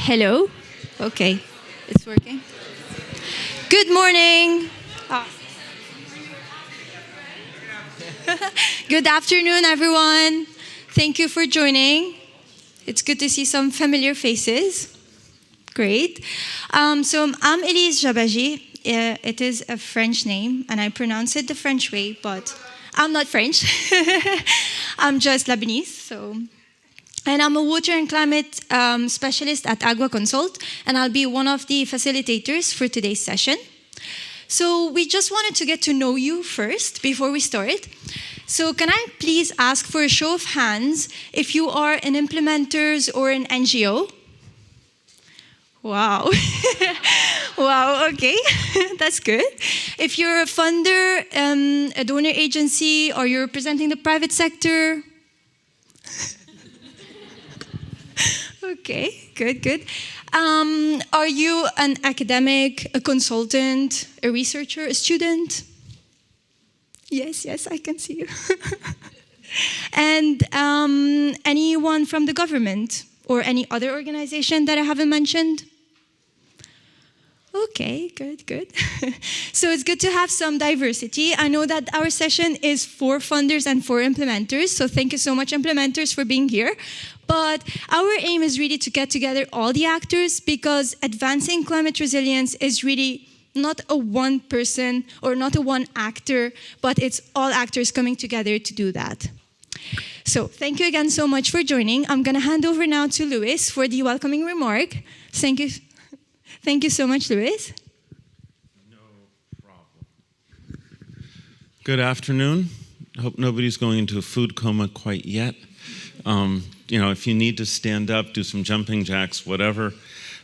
Hello? Okay, it's working. Good morning. Ah. Good afternoon, everyone. Thank you for joining. It's good to see some familiar faces. Great. So I'm Elise Jabaji. It is a French name, and I pronounce it the French way, but I'm not French. I'm just Lebanese, and I'm a water and climate specialist at Agua Consult, and I'll be one of the facilitators for today's session. So we just wanted to get to know you first before we start. So can I please ask for a show of hands if you are an implementers or an NGO? Wow. Wow, okay. That's good. If you're a funder, a donor agency, or you're representing the private sector? Okay, good. Are you an academic, a consultant, a researcher, a student? Yes, I can see you. And anyone from the government or any other organization that I haven't mentioned? Okay, good. So it's good to have some diversity. I know that our session is for funders and for implementers, so thank you so much, implementers, for being here. But our aim is really to get together all the actors, because advancing climate resilience is really not a one person or not a one actor, but it's all actors coming together to do that. So thank you again so much for joining. I'm going to hand over now to Louis for the welcoming remark. Thank you so much, Louis. No problem. Good afternoon. I hope nobody's going into a food coma quite yet. If you need to stand up, do some jumping jacks, whatever.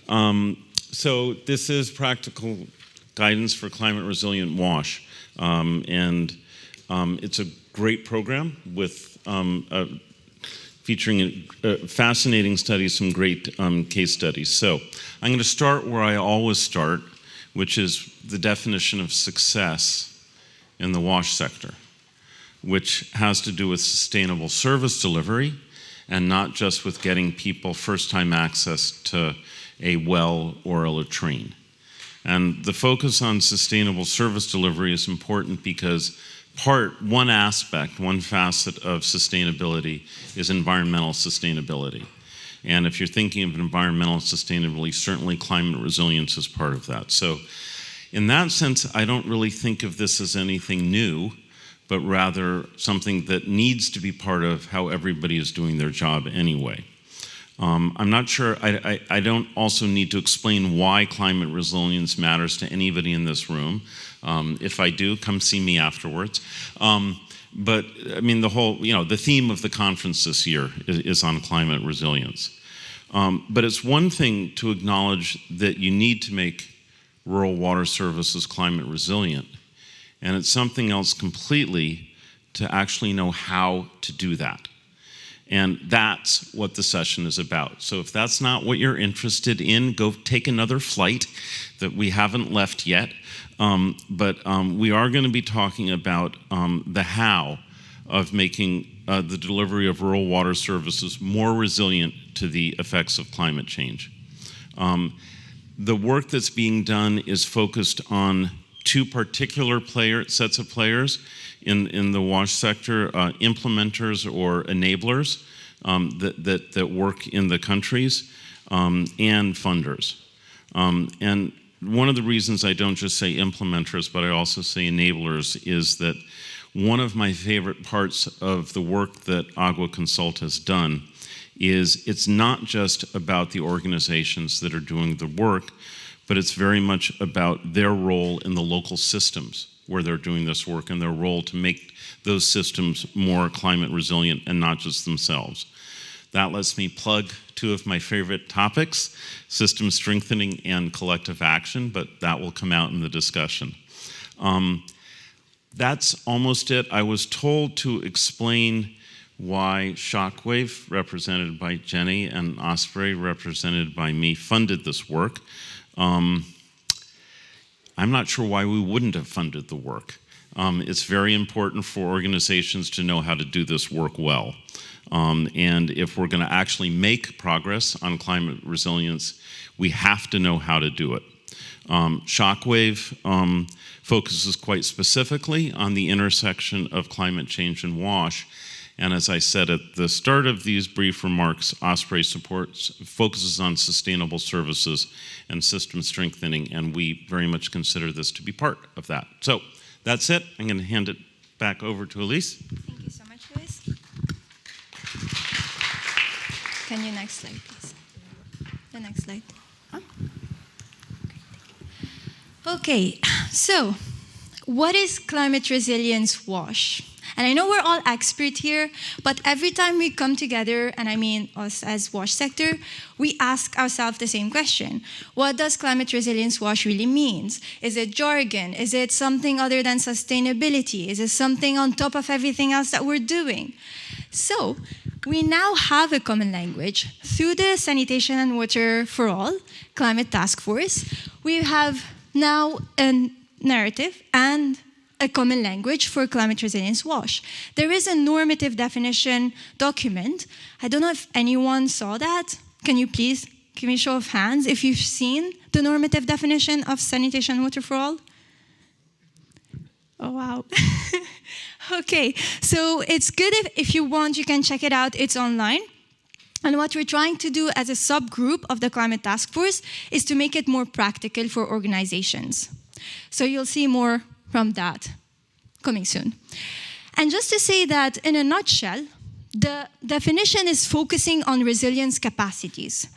So this is practical guidance for climate resilient WASH. It's a great program with featuring fascinating studies, some great case studies. So I'm going to start where I always start, which is the definition of success in the WASH sector, which has to do with sustainable service delivery and not just with getting people first-time access to a well or a latrine. And the focus on sustainable service delivery is important because one aspect, one facet of sustainability is environmental sustainability. And if you're thinking of environmental sustainability, certainly climate resilience is part of that. So in that sense, I don't really think of this as anything new, but rather something that needs to be part of how everybody is doing their job anyway. I'm not sure, I don't also need to explain why climate resilience matters to anybody in this room. If I do, come see me afterwards. But I mean, the theme of the conference this year is on climate resilience. But it's one thing to acknowledge that you need to make rural water services climate resilient. And it's something else completely to actually know how to do that. And that's what the session is about. So if that's not what you're interested in, go take another flight that we haven't left yet. But we are going to be talking about the how of making the delivery of rural water services more resilient to the effects of climate change. The work that's being done is focused on two particular sets of players in the WASH sector, implementers or enablers that work in the countries, and funders. And one of the reasons I don't just say implementers, but I also say enablers, is that one of my favorite parts of the work that Agua Consult has done is it's not just about the organizations that are doing the work, but it's very much about their role in the local systems where they're doing this work and their role to make those systems more climate resilient and not just themselves. That lets me plug two of my favorite topics, system strengthening and collective action, but that will come out in the discussion. That's almost it. I was told to explain why Shockwave, represented by Jenny, and Osprey, represented by me, funded this work. I'm not sure why we wouldn't have funded the work. It's very important for organizations to know how to do this work well. And if we're going to actually make progress on climate resilience, we have to know how to do it. Shockwave focuses quite specifically on the intersection of climate change and WASH. And as I said at the start of these brief remarks, Osprey focuses on sustainable services and system strengthening, and we very much consider this to be part of that. So that's it. I'm going to hand it back over to Elise. Thank you so much, Luis. Can you next slide, please? The next slide. Oh. Okay, so what is climate resilience WASH? And I know we're all experts here, but every time we come together, and I mean us as WASH sector, we ask ourselves the same question. What does climate resilience WASH really mean? Is it jargon? Is it something other than sustainability? Is it something on top of everything else that we're doing? So we now have a common language. Through the Sanitation and Water for All Climate Task Force, we have now a narrative and a common language for climate resilience WASH. There is a normative definition document. I don't know if anyone saw that. Can you please give me a show of hands if you've seen the normative definition of sanitation and water for all? Oh, wow. Okay, so it's good if you want, you can check it out. It's online. And what we're trying to do as a subgroup of the Climate Task Force is to make it more practical for organizations. So you'll see more from that coming soon. And just to say that in a nutshell, the definition is focusing on resilience capacities.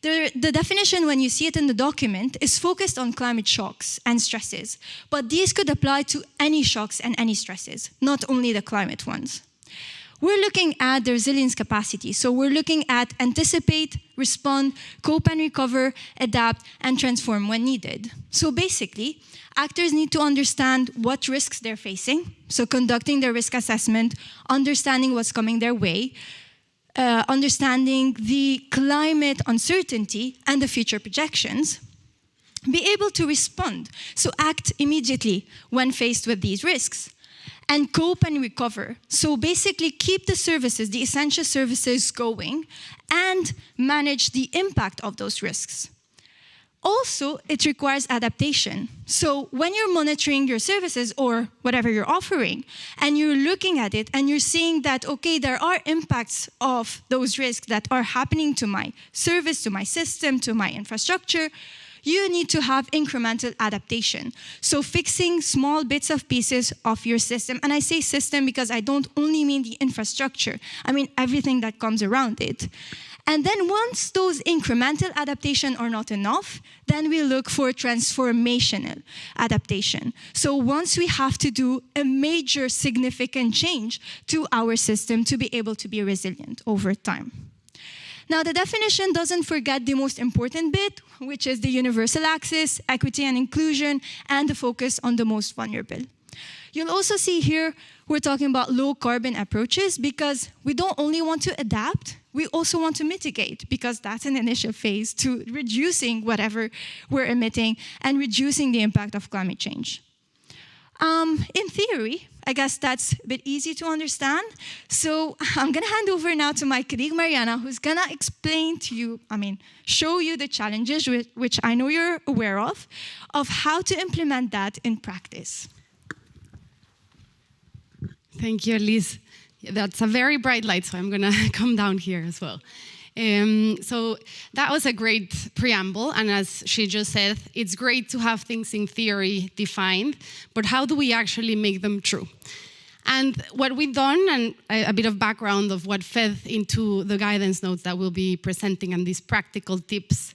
The definition, when you see it in the document, is focused on climate shocks and stresses, but these could apply to any shocks and any stresses, not only the climate ones. We're looking at the resilience capacity, so we're looking at anticipate, respond, cope and recover, adapt, and transform when needed. So basically, actors need to understand what risks they're facing, so conducting their risk assessment, understanding what's coming their way, understanding the climate uncertainty and the future projections, be able to respond, so act immediately when faced with these risks, and cope and recover. So basically keep the services, the essential services going, and manage the impact of those risks. Also, it requires adaptation. So when you're monitoring your services or whatever you're offering, and you're looking at it and you're seeing that, okay, there are impacts of those risks that are happening to my service, to my system, to my infrastructure, you need to have incremental adaptation. So fixing small bits of pieces of your system, and I say system because I don't only mean the infrastructure, I mean everything that comes around it. And then once those incremental adaptation are not enough, then we look for transformational adaptation. So once we have to do a major significant change to our system to be able to be resilient over time. Now, the definition doesn't forget the most important bit, which is the universal access, equity and inclusion, and the focus on the most vulnerable. You'll also see here, we're talking about low carbon approaches because we don't only want to adapt, we also want to mitigate because that's an initial phase to reducing whatever we're emitting and reducing the impact of climate change. In theory, I guess that's a bit easy to understand. So I'm going to hand over now to my colleague Mariana, who's going to explain to you, show you the challenges which I know you're aware of how to implement that in practice. Thank you, Elise. That's a very bright light, so I'm going to come down here as well. So that was a great preamble, and as she just said, it's great to have things in theory defined, but how do we actually make them true? And what we've done, and a bit of background of what fed into the guidance notes that we'll be presenting and these practical tips,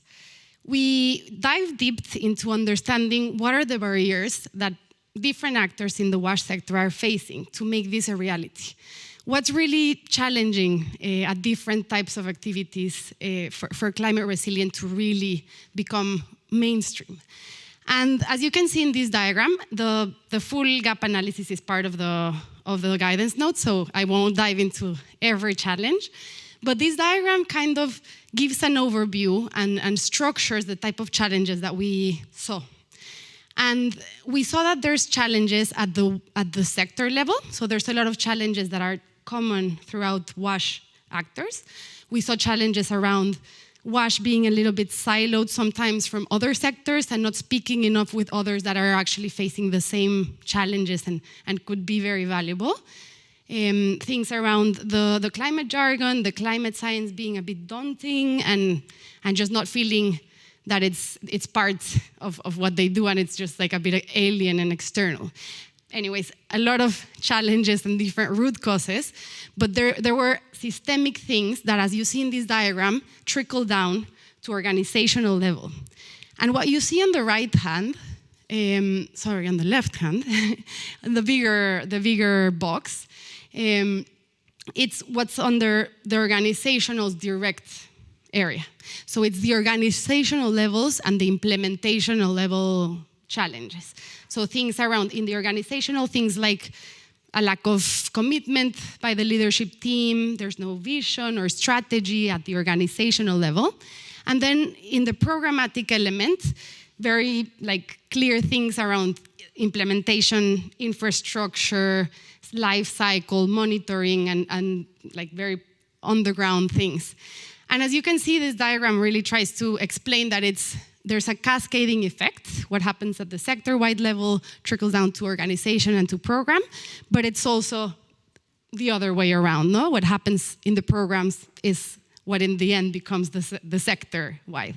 we dive deep into understanding what are the barriers that different actors in the WASH sector are facing to make this a reality. What's really challenging at different types of activities for climate resilience to really become mainstream? And as you can see in this diagram, the full gap analysis is part of the guidance notes, so I won't dive into every challenge. But this diagram kind of gives an overview and structures the type of challenges that we saw. And we saw that there's challenges at the sector level, so there's a lot of challenges that are common throughout WASH actors. We saw challenges around WASH being a little bit siloed sometimes from other sectors and not speaking enough with others that are actually facing the same challenges and could be very valuable. Things around the climate jargon, the climate science being a bit daunting and just not feeling that it's part of what they do and it's just like a bit alien and external. Anyways, a lot of challenges and different root causes, but there were systemic things that, as you see in this diagram, trickle down to organizational level. And what you see on the right hand, on the left hand, the bigger box, it's what's under the organizational's direct area. So it's the organizational levels and the implementational level challenges. So things around in the organizational, things like a lack of commitment by the leadership team, there's no vision or strategy at the organizational level. And then in the programmatic element, very clear things around implementation, infrastructure, life cycle, monitoring, and very on-the-ground things. And as you can see, this diagram really tries to explain that there's a cascading effect. What happens at the sector-wide level trickles down to organization and to program, but it's also the other way around, no? What happens in the programs is what in the end becomes the sector-wide.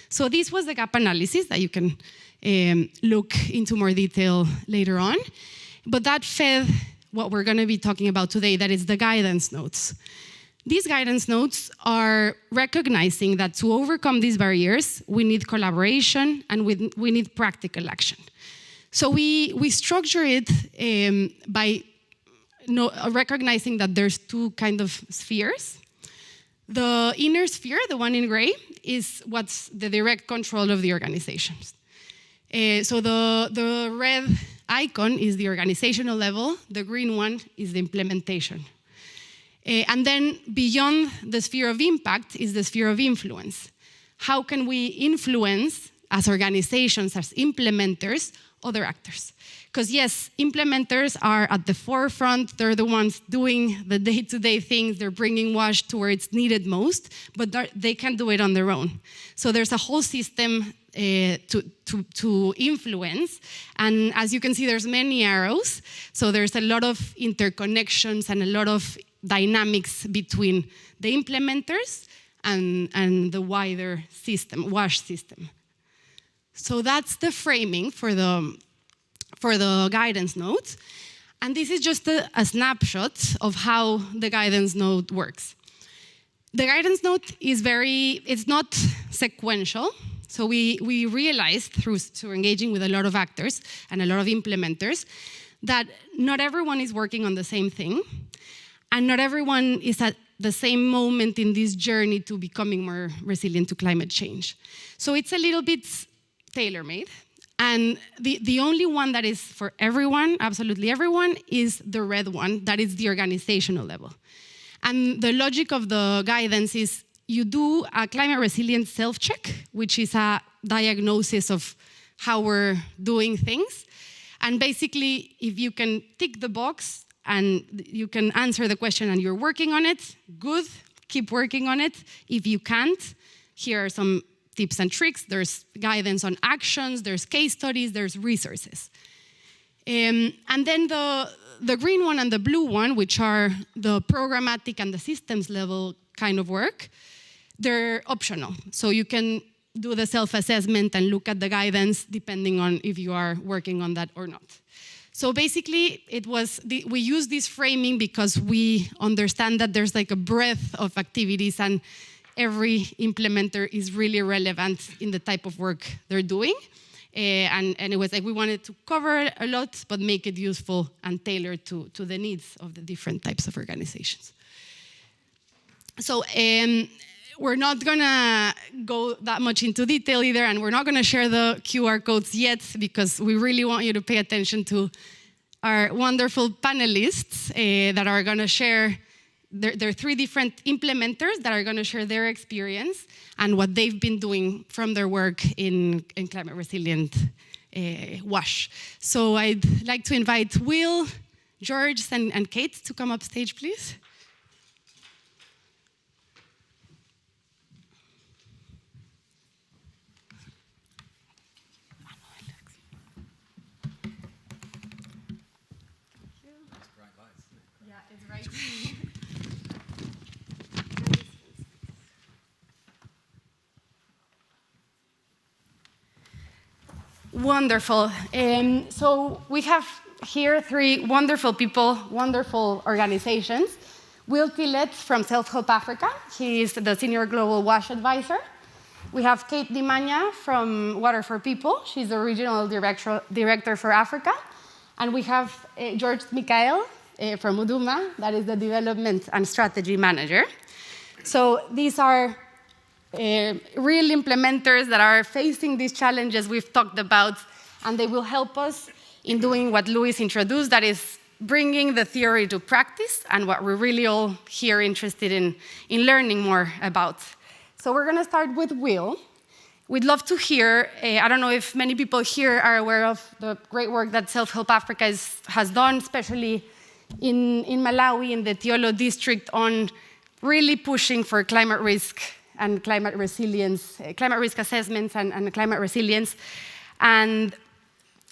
So this was the gap analysis that you can look into more detail later on, but that fed what we're gonna be talking about today, that is the guidance notes. These guidance notes are recognizing that to overcome these barriers, we need collaboration and we need practical action. So we structure it by recognizing that there's two kind of spheres. The inner sphere, the one in gray, is what's the direct control of the organizations. So the red icon is the organizational level, the green one is the implementation. And then beyond the sphere of impact is the sphere of influence. How can we influence, as organizations, as implementers, other actors? Because yes, implementers are at the forefront, they're the ones doing the day-to-day things, they're bringing WASH to where it's needed most, but they can't do it on their own. So there's a whole system to influence, and as you can see, there's many arrows, so there's a lot of interconnections and a lot of dynamics between the implementers and the wider system, WASH system. So that's the framing for the guidance note. And this is just a snapshot of how the guidance note works. The guidance note it's not sequential. So we realized through engaging with a lot of actors and a lot of implementers that not everyone is working on the same thing. And not everyone is at the same moment in this journey to becoming more resilient to climate change. So it's a little bit tailor-made. And the only one that is for everyone, absolutely everyone, is the red one, that is the organizational level. And the logic of the guidance is you do a climate resilience self-check, which is a diagnosis of how we're doing things. And basically, if you can tick the box, and you can answer the question and you're working on it, good, keep working on it. If you can't, here are some tips and tricks. There's guidance on actions, there's case studies, there's resources. And then the green one and the blue one, which are the programmatic and the systems level kind of work, they're optional. So you can do the self-assessment and look at the guidance depending on if you are working on that or not. So basically, we use this framing because we understand that there's a breadth of activities and every implementer is really relevant in the type of work they're doing. And it was we wanted to cover a lot, but make it useful and tailored to the needs of the different types of organizations. So we're not gonna go that much into detail either, and we're not gonna share the QR codes yet because we really want you to pay attention to our wonderful panelists that are gonna share. There are 3 different implementers that are gonna share their experience and what they've been doing from their work in climate resilient WASH. So I'd like to invite Will, George, and Kate to come up stage, please. it's right. Wonderful. So we have here three wonderful people, wonderful organizations. Will Tillett from Self-Help Africa. He is the Senior Global WASH Advisor. We have Kate Dimanya from Water for People. She's the Regional Director for Africa. And we have George Mikael from Uduma, that is the Development and Strategy Manager. So these are real implementers that are facing these challenges we've talked about, and they will help us in doing what Luis introduced, that is bringing the theory to practice and what we're really all here interested in learning more about. So we're going to start with Will. We'd love to hear, I don't know if many people here are aware of the great work that Self-Help Africa has done, especially in Malawi, in the Tiolo district, on really pushing for climate risk and climate resilience, climate risk assessments and climate resilience. And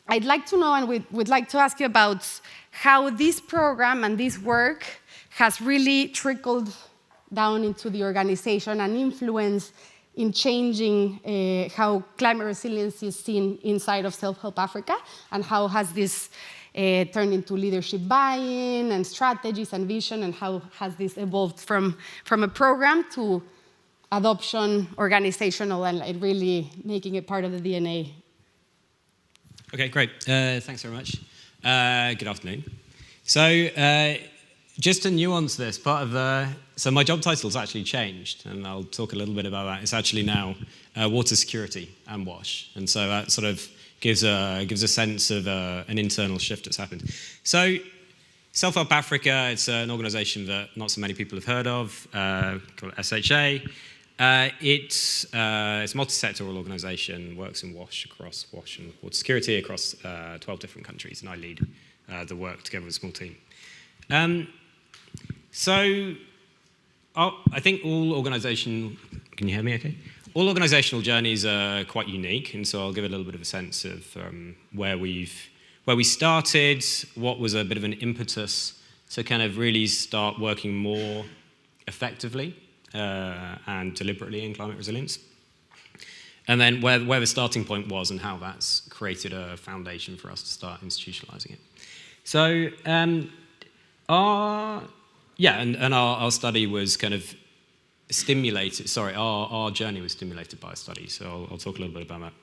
I'd like to know, and we'd like to ask you about how this program and this work has really trickled down into the organization and influenced in changing how climate resilience is seen inside of Self-Help Africa, and how has this turned into leadership buy-in and strategies and vision, and how has this evolved from a program to adoption, organizational, and like really making it part of the DNA. Okay, great. Thanks very much. Good afternoon. So, just to nuance this, so my job title's actually changed, and I'll talk a little bit about that. It's actually now water security and WASH, and so that sort of gives a sense of an internal shift that's happened. So, Self-Help Africa, it's an organisation that not so many people have heard of, called SHA. It's a multi-sectoral organisation, works in WASH and water security across 12 different countries, and I lead the work together with a small team. I think all organisation, can you hear me okay? All organisational journeys are quite unique, and so I'll give a little bit of a sense of where we started, what was a bit of an impetus to kind of really start working more effectively and deliberately in climate resilience, and then where the starting point was and how that's created a foundation for us to start institutionalising it. So our study was kind of stimulated, our journey was stimulated by a study, so I'll talk a little bit about that.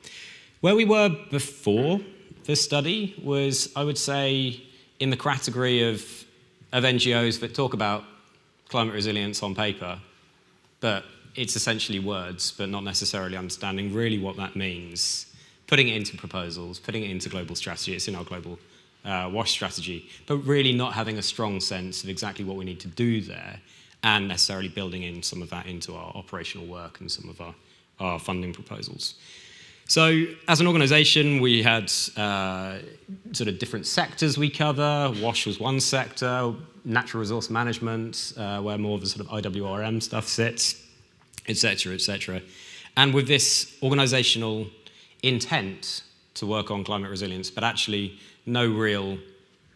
Where we were before this study was, I would say, in the category of NGOs that talk about climate resilience on paper, but it's essentially words, but not necessarily understanding really what that means, putting it into proposals, putting it into global strategy. It's in our global WASH strategy, but really not having a strong sense of exactly what we need to do there, and necessarily building in some of that into our operational work and some of our funding proposals. So as an organisation, we had sort of different sectors we cover. WASH was one sector, natural resource management, where more of the sort of IWRM stuff sits, et cetera, and with this organisational intent to work on climate resilience, but actually no real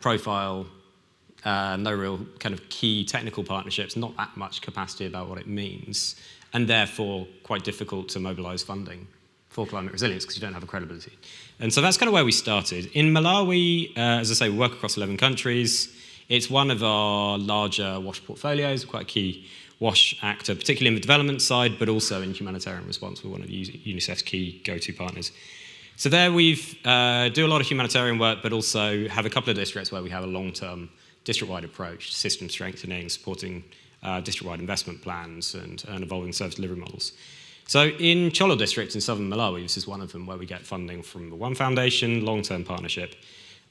profile, no real kind of key technical partnerships, not that much capacity about what it means, and therefore quite difficult to mobilise funding for climate resilience because you don't have a credibility. And so that's kind of where we started. In Malawi, as I say, we work across 11 countries. It's one of our larger WASH portfolios, quite a key WASH actor, particularly in the development side, but also in humanitarian response. We're one of UNICEF's key go-to partners. So there we do a lot of humanitarian work, but also have a couple of districts where we have a long-term district-wide approach, system strengthening, supporting district-wide investment plans and evolving service delivery models. So in Cholo district in southern Malawi, this is one of them where we get funding from the One Foundation, long-term partnership.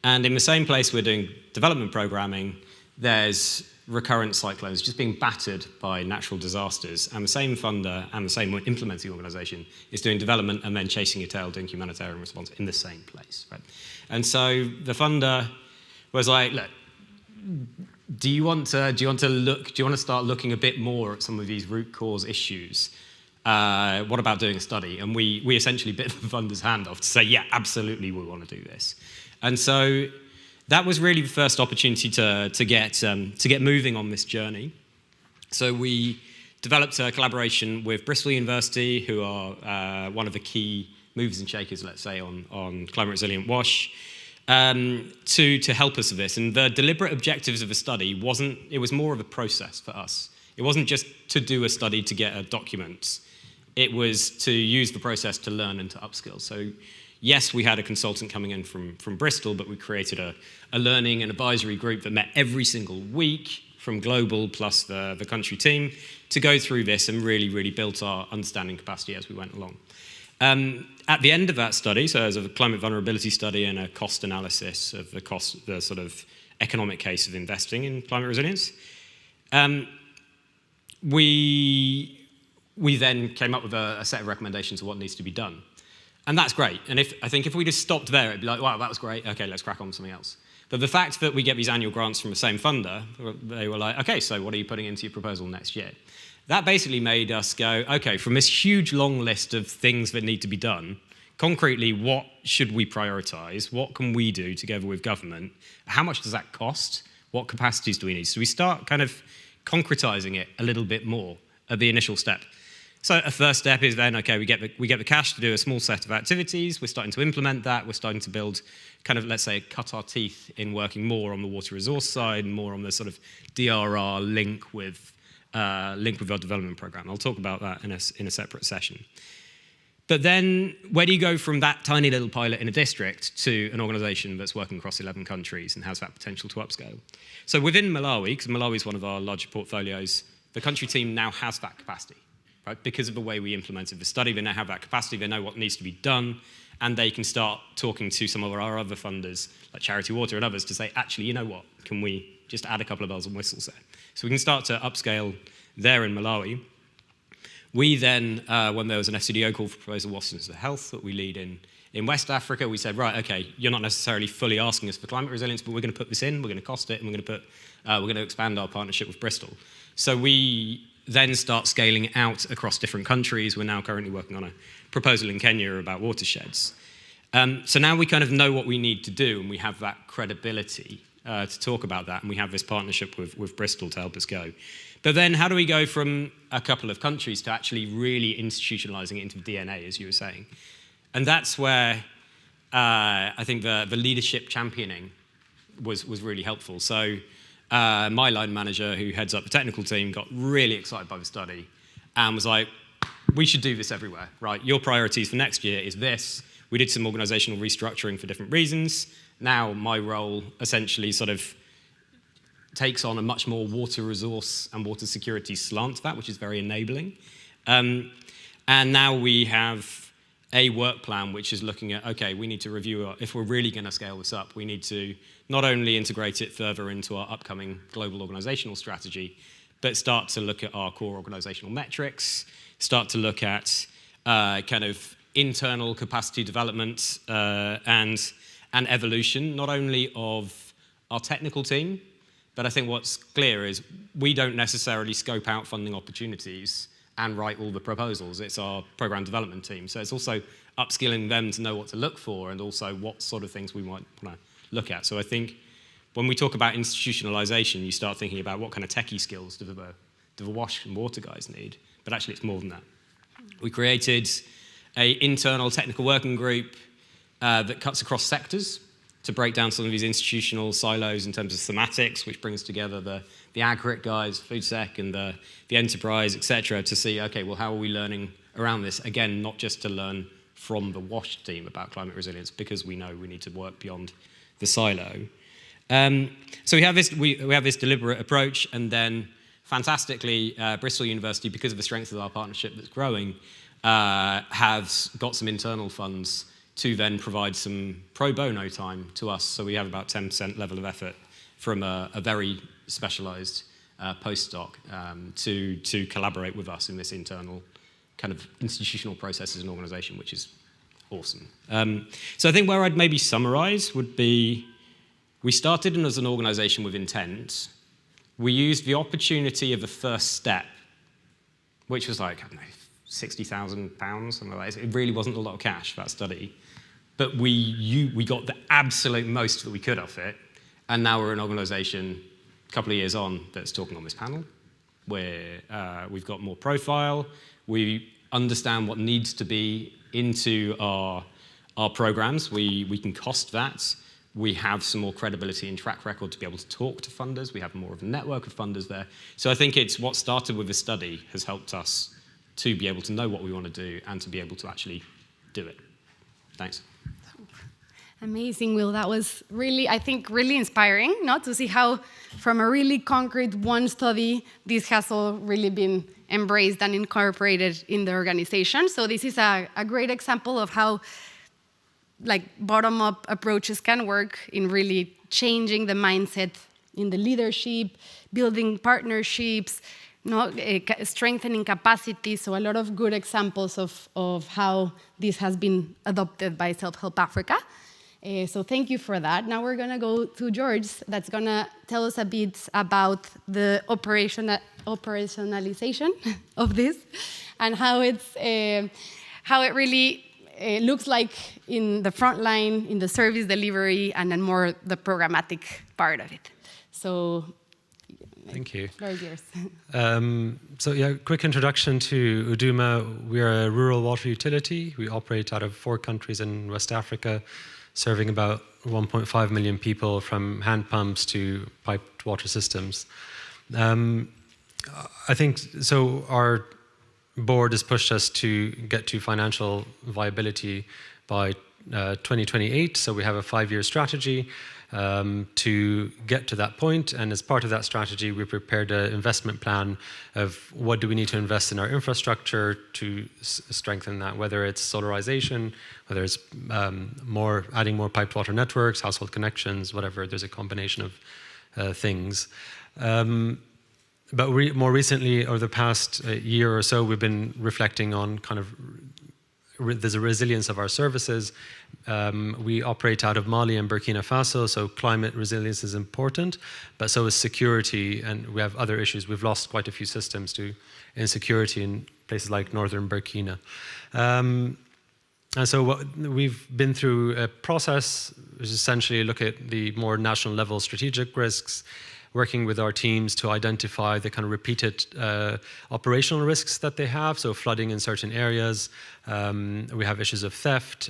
And in the same place we're doing development programming, there's recurrent cyclones just being battered by natural disasters. And the same funder and the same implementing organisation is doing development and then chasing your tail doing humanitarian response in the same place, right? And so the funder was like, look, do you want to start looking a bit more at some of these root cause issues? What about doing a study? And we essentially bit the funder's hand off to say, yeah, absolutely, we want to do this. And so that was really the first opportunity to get moving on this journey. So we developed a collaboration with Bristol University, who are one of the key movers and shakers, let's say, on climate resilient WASH, to help us with this. And the deliberate objectives of the study it was more of a process for us. It wasn't just to do a study to get a document. It was to use the process to learn and to upskill. So yes, we had a consultant coming in from Bristol, but we created a learning and advisory group that met every single week from global plus the country team to go through this and really, really built our understanding capacity as we went along. At the end of that study, so as a climate vulnerability study and a cost analysis of the sort of economic case of investing in climate resilience, we then came up with a set of recommendations of what needs to be done. And that's great. And I think if we just stopped there, it'd be like, wow, that was great. Okay, let's crack on with something else. But the fact that we get these annual grants from the same funder, they were like, okay, so what are you putting into your proposal next year? That basically made us go, okay, from this huge long list of things that need to be done, concretely, what should we prioritize? What can we do together with government? How much does that cost? What capacities do we need? So we start kind of concretizing it a little bit more at the initial step. So a first step is then, okay, we get the cash to do a small set of activities. We're starting to implement that. We're starting to build kind of, let's say, cut our teeth in working more on the water resource side and more on the sort of DRR link with our development program. I'll talk about that in a separate session. But then where do you go from that tiny little pilot in a district to an organization that's working across 11 countries and has that potential to upscale? So within Malawi, because Malawi is one of our larger portfolios, the country team now has that capacity. Right? Because of the way we implemented the study, they now have that capacity, they know what needs to be done, and they can start talking to some of our other funders, like Charity Water and others, to say, actually, you know what, can we just add a couple of bells and whistles there? So we can start to upscale there in Malawi. We then, when there was an FCDO call for proposal, Water to Health, that we lead in West Africa, we said, right, okay, you're not necessarily fully asking us for climate resilience, but we're going to put this in, we're going to cost it, and we're going to expand our partnership with Bristol. So we then start scaling out across different countries. We're now currently working on a proposal in Kenya about watersheds. So now we kind of know what we need to do, and we have that credibility to talk about that, and we have this partnership with Bristol to help us go. But then how do we go from a couple of countries to actually really institutionalizing it into DNA, as you were saying? And that's where I think the leadership championing was really helpful. So my line manager, who heads up the technical team, got really excited by the study and was like, we should do this everywhere, right? Your priorities for next year is this. We did some organizational restructuring for different reasons. Now my role essentially sort of takes on a much more water resource and water security slant to that, which is very enabling. And now we have a work plan which is looking at, okay, we need to review, if we're really going to scale this up, we need to not only integrate it further into our upcoming global organizational strategy, but start to look at our core organizational metrics, start to look at kind of internal capacity development and evolution, not only of our technical team, but I think what's clear is we don't necessarily scope out funding opportunities and write all the proposals. It's our program development team. So it's also upskilling them to know what to look for and also what sort of things we might want to look at. So I think when we talk about institutionalization, you start thinking about what kind of techie skills do the WASH and water guys need, but actually it's more than that. We created an internal technical working group that cuts across sectors to break down some of these institutional silos in terms of thematics, which brings together the agri guys, food sec, and the enterprise, et cetera, to see, okay, well, how are we learning around this? Again, not just to learn from the WASH team about climate resilience, because we know we need to work beyond the silo. So we have this deliberate approach, and then fantastically, Bristol University, because of the strength of our partnership that's growing, has got some internal funds to then provide some pro bono time to us. So we have about 10% level of effort from a very specialized postdoc to collaborate with us in this internal kind of institutional process as an organization, which is awesome. So I think where I'd maybe summarize would be, we started as an organization with intent. We used the opportunity of the first step, which was like, I don't know, £60,000, something like that. It really wasn't a lot of cash, that study. But we got the absolute most that we could off it. And now we're an organization a couple of years on that's talking on this panel, where we've got more profile, we understand what needs to be into our programs, we can cost that, we have some more credibility and track record to be able to talk to funders, we have more of a network of funders there. So I think it's what started with this study has helped us to be able to know what we want to do and to be able to actually do it. Thanks. Amazing, Will. That was really, I think, really inspiring, to see how from a really concrete one study, this has all really been embraced and incorporated in the organization. So this is a great example of how bottom-up approaches can work in really changing the mindset in the leadership, building partnerships, strengthening capacity. So a lot of good examples of how this has been adopted by Self-Help Africa. So thank you for that. Now we're going to go to George, that's going to tell us a bit about the operationalization of this and how it really looks like in the front line, in the service delivery, and then more the programmatic part of it. So thank you. Floor is yours. Quick introduction to Huduma. We are a rural water utility. We operate out of 4 countries in West Africa, serving about 1.5 million people from hand pumps to piped water systems. I think, so our board has pushed us to get to financial viability by 2028, so we have a 5-year strategy to get to that point, and as part of that strategy we prepared an investment plan of what do we need to invest in our infrastructure to strengthen that, whether it's solarization, whether it's adding more piped water networks, household connections, whatever. There's a combination of things. But more recently, over the past year or so, we've been reflecting on kind of there's a resilience of our services. We operate out of Mali and Burkina Faso, so climate resilience is important, but so is security, and we have other issues. We've lost quite a few systems to insecurity in places like northern Burkina. And so we've been through a process, which is essentially look at the more national level strategic risks, working with our teams to identify the kind of repeated operational risks that they have, so flooding in certain areas. We have issues of theft,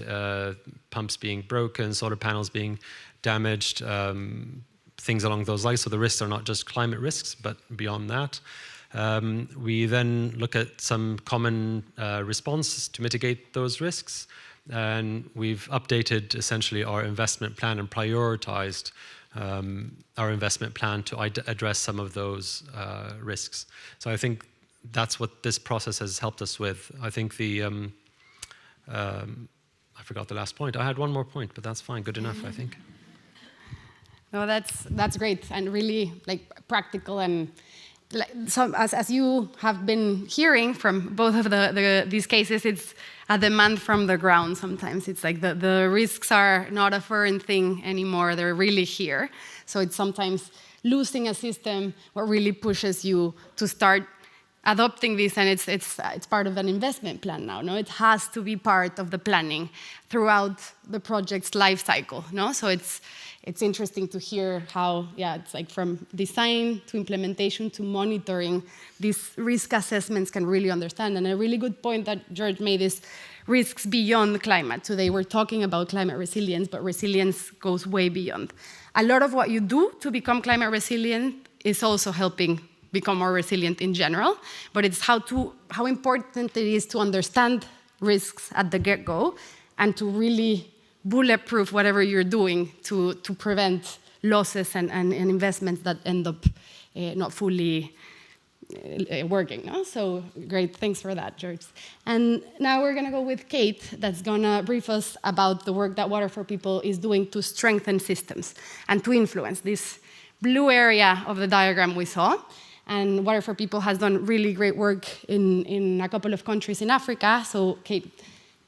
pumps being broken, solar panels being damaged, things along those lines. So the risks are not just climate risks, but beyond that. We then look at some common responses to mitigate those risks. And we've updated essentially our investment plan and prioritized our investment plan to address some of those risks. So I think that's what this process has helped us with. I think I forgot the last point. I had one more point, but that's fine, good enough, I think. No, that's great and really practical, and as you have been hearing from both of these cases, it's a demand from the ground sometimes. It's like the risks are not a foreign thing anymore, they're really here. So it's sometimes losing a system what really pushes you to start adopting this, and it's part of an investment plan now. No, it has to be part of the planning throughout the project's life cycle. No, so it's interesting to hear how it's like from design to implementation to monitoring, these risk assessments can really understand. And a really good point that George made is risks beyond climate. Today we're talking about climate resilience, but resilience goes way beyond. A lot of what you do to become climate resilient is also helping become more resilient in general, but it's how important it is to understand risks at the get-go and to really bulletproof whatever you're doing to prevent losses and investments that end up not fully working. No? So great, thanks for that, George. And now we're gonna go with Kate, that's gonna brief us about the work that Water for People is doing to strengthen systems and to influence this blue area of the diagram we saw. And Water for People has done really great work in a couple of countries in Africa. So Kate,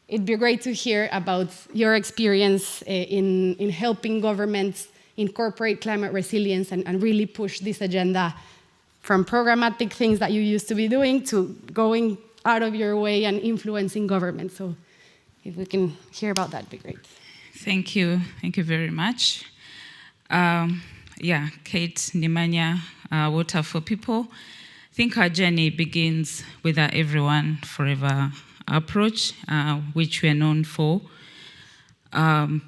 it'd be great to hear about your experience in helping governments incorporate climate resilience and really push this agenda from programmatic things that you used to be doing to going out of your way and influencing government. So if we can hear about that, it'd be great. Thank you very much. Kate Nimanya, Water for People. I think our journey begins with our Everyone Forever approach, which we're known for. And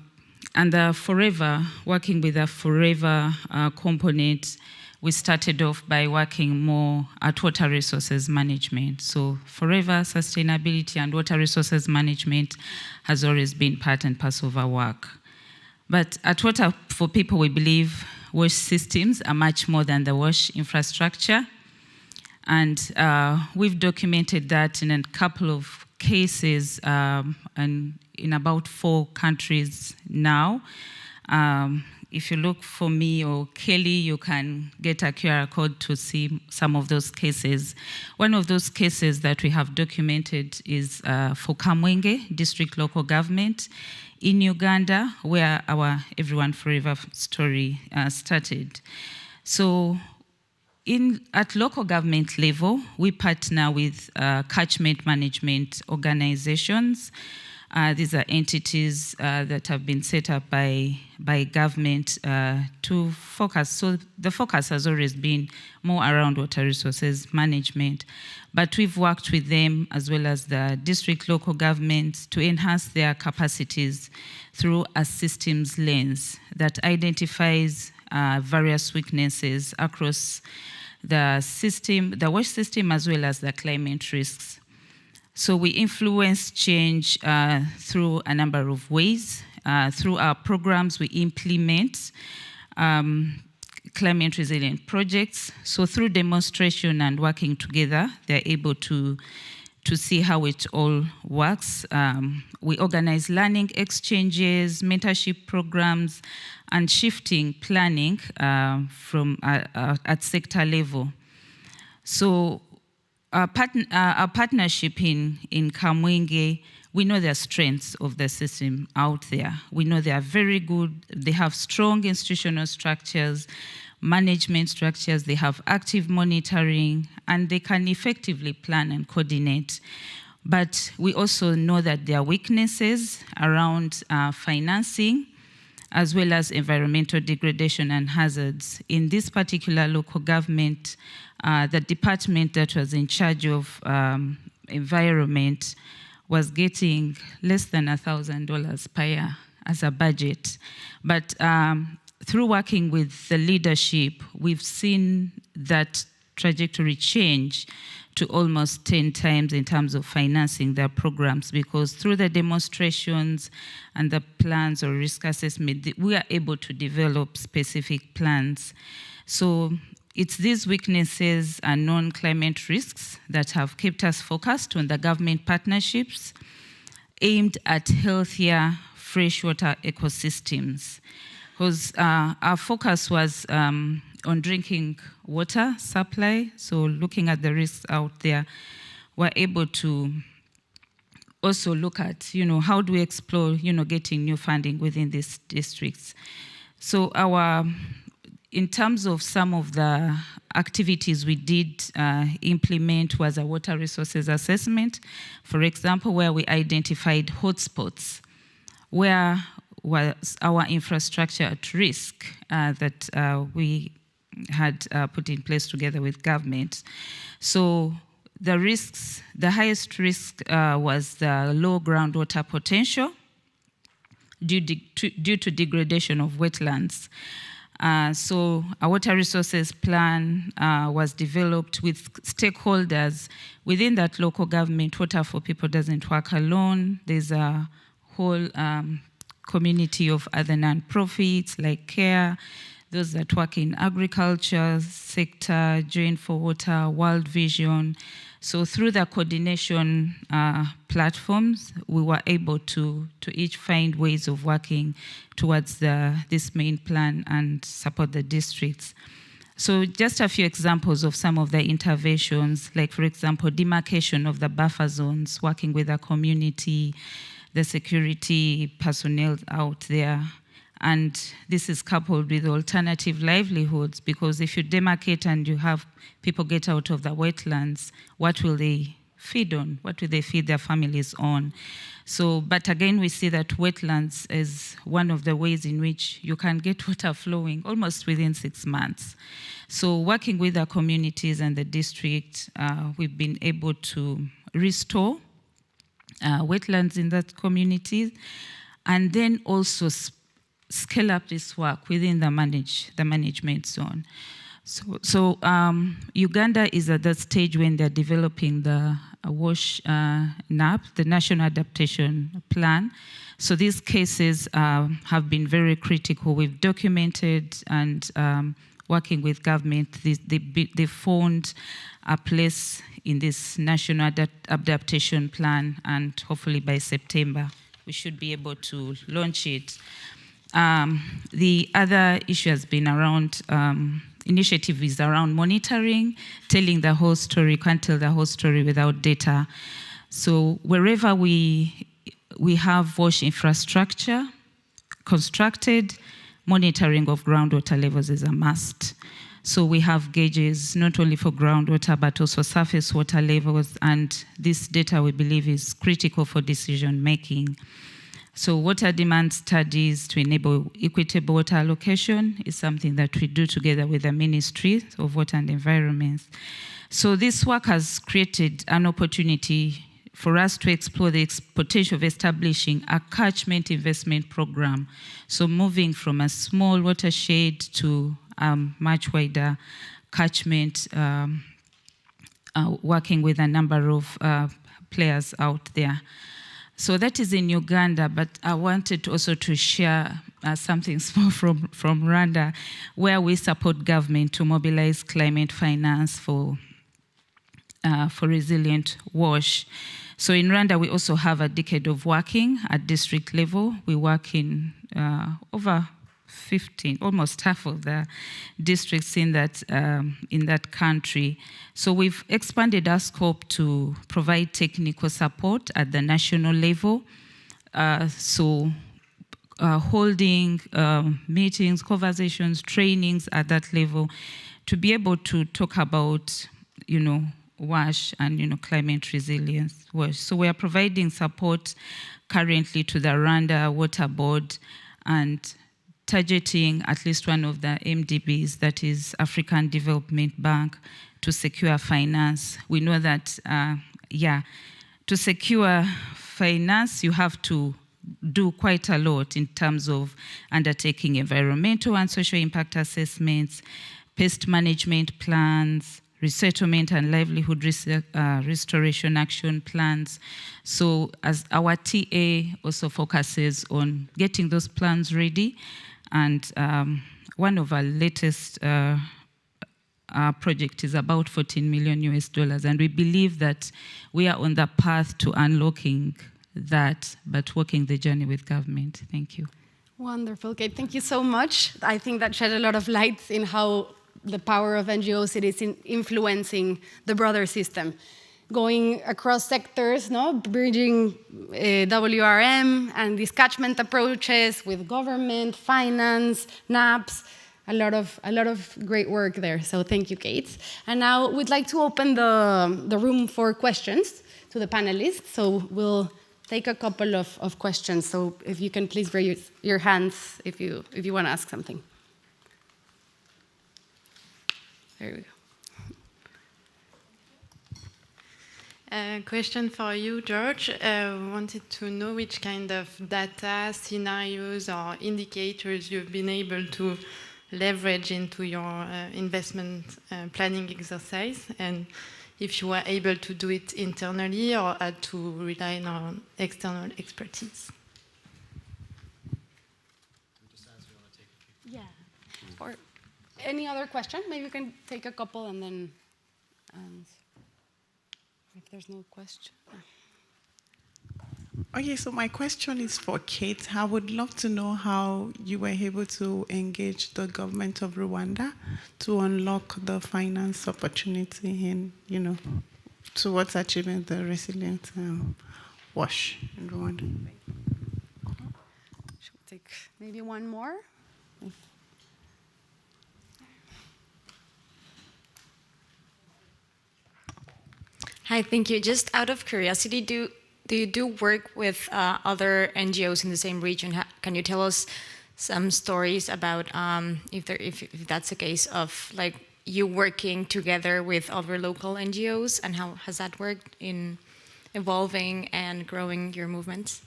the Forever, working with a Forever component, we started off by working more at water resources management. So Forever, sustainability and water resources management has always been part and parcel of our work. But at Water for People, we believe wash systems are much more than the wash infrastructure. And we've documented that in a couple of cases and in about 4 countries now. If you look for me or Kelly, you can get a QR code to see some of those cases. One of those cases that we have documented is for Kamwenge District Local Government in Uganda, where our Everyone Forever story started. So at local government level, we partner with catchment management organizations. These are entities that have been set up by government to focus. So the focus has always been more around water resources management. But we've worked with them as well as the district local governments to enhance their capacities through a systems lens that identifies various weaknesses across the system, the waste system, as well as the climate risks. So we influence change through a number of ways. Through our programs, we implement climate resilient projects. So through demonstration and working together, they're able to see how it all works. We organize learning exchanges, mentorship programs, and shifting planning from at sector level. So our partnership in Kamwenge, we know the strengths of the system out there. We know they are very good. They have strong institutional structures, management structures. They have active monitoring, and they can effectively plan and coordinate. But we also know that there are weaknesses around financing, as well as environmental degradation and hazards. In this particular local government, the department that was in charge of environment was getting less than $1,000 per year as a budget. But through working with the leadership, we've seen that trajectory change to almost 10 times in terms of financing their programs, because through the demonstrations and the plans or risk assessment, we are able to develop specific plans. So it's these weaknesses and non-climate risks that have kept us focused on the government partnerships aimed at healthier freshwater ecosystems. Because our focus was on drinking water supply, so looking at the risks out there, we're able to also look at, how do we explore, getting new funding within these districts. So in terms of some of the activities we did implement was a water resources assessment, for example, where we identified hotspots where was our infrastructure at risk that we had put in place together with government. So the risks, the highest risk was the low groundwater potential due to degradation of wetlands. So a water resources plan was developed with stakeholders within that local government. Water for People doesn't work alone. There's a whole community of other non-profits like CARE, those that work in agriculture sector, Join for Water, World Vision. So through the coordination platforms, we were able to each find ways of working towards this main plan and support the districts. So just a few examples of some of the interventions, like for example, demarcation of the buffer zones, working with the community, the security personnel out there. And this is coupled with alternative livelihoods, because if you demarcate and you have people get out of the wetlands, what will they feed on? What do they feed their families on? So, but again, we see that wetlands is one of the ways in which you can get water flowing almost within 6 months. So working with our communities and the district, we've been able to restore wetlands in that community, and then also scale up this work within the management zone. So Uganda is at that stage when they're developing the WASH NAP, the National Adaptation Plan. So these cases have been very critical. We've documented and working with government, they found a place in this National Adaptation Plan, and hopefully by September we should be able to launch it. The other issue has been around initiative is around monitoring, telling the whole story. You can't tell the whole story without data. So wherever we have WASH infrastructure constructed, monitoring of groundwater levels is a must. So we have gauges not only for groundwater but also surface water levels, and this data we believe is critical for decision making. So water demand studies to enable equitable water allocation is something that we do together with the Ministry of Water and Environment. So this work has created an opportunity for us to explore the potential of establishing a catchment investment program. So moving from a small watershed to a much wider catchment, working with a number of players out there. So that is in Uganda, but I wanted also to share something small from Rwanda, where we support government to mobilize climate finance for resilient WASH. So in Rwanda, we also have a decade of working at district level. We work in over 15, almost half of the districts in that country. So we've expanded our scope to provide technical support at the national level. Holding meetings, conversations, trainings at that level to be able to talk about, WASH and climate resilience. So we are providing support currently to the Rwanda Water Board and targeting at least one of the MDBs, that is African Development Bank, to secure finance. We know that, to secure finance, you have to do quite a lot in terms of undertaking environmental and social impact assessments, pest management plans, resettlement and livelihood restoration action plans. So as our TA also focuses on getting those plans ready, and one of our latest project is about $14 million, and we believe that we are on the path to unlocking that, but walking the journey with government. Thank you. Wonderful, Kate. Thank you so much. I think that shed a lot of light in how the power of NGOs is in influencing the broader system. Going across sectors, bridging WRM and these catchment approaches with government, finance, NAPs, a lot of great work there. So thank you, Kate. And now we'd like to open the room for questions to the panelists. So we'll take a couple of questions. So if you can please raise your hands if you want to ask something. There we go. Question for you, George. Wanted to know which kind of data, scenarios, or indicators you've been able to leverage into your investment planning exercise, and if you were able to do it internally or had to rely on external expertise. Yeah. Or any other question? Maybe you can take a couple and then if there's no question. Okay, so my question is for Kate. I would love to know how you were able to engage the government of Rwanda to unlock the finance opportunity in, towards achieving the resilient WASH in Rwanda. Should we take maybe one more? Hi, thank you. Just out of curiosity, do you do work with other NGOs in the same region? Can you tell us some stories about if that's the case of like you working together with other local NGOs, and how has that worked in evolving and growing your movements?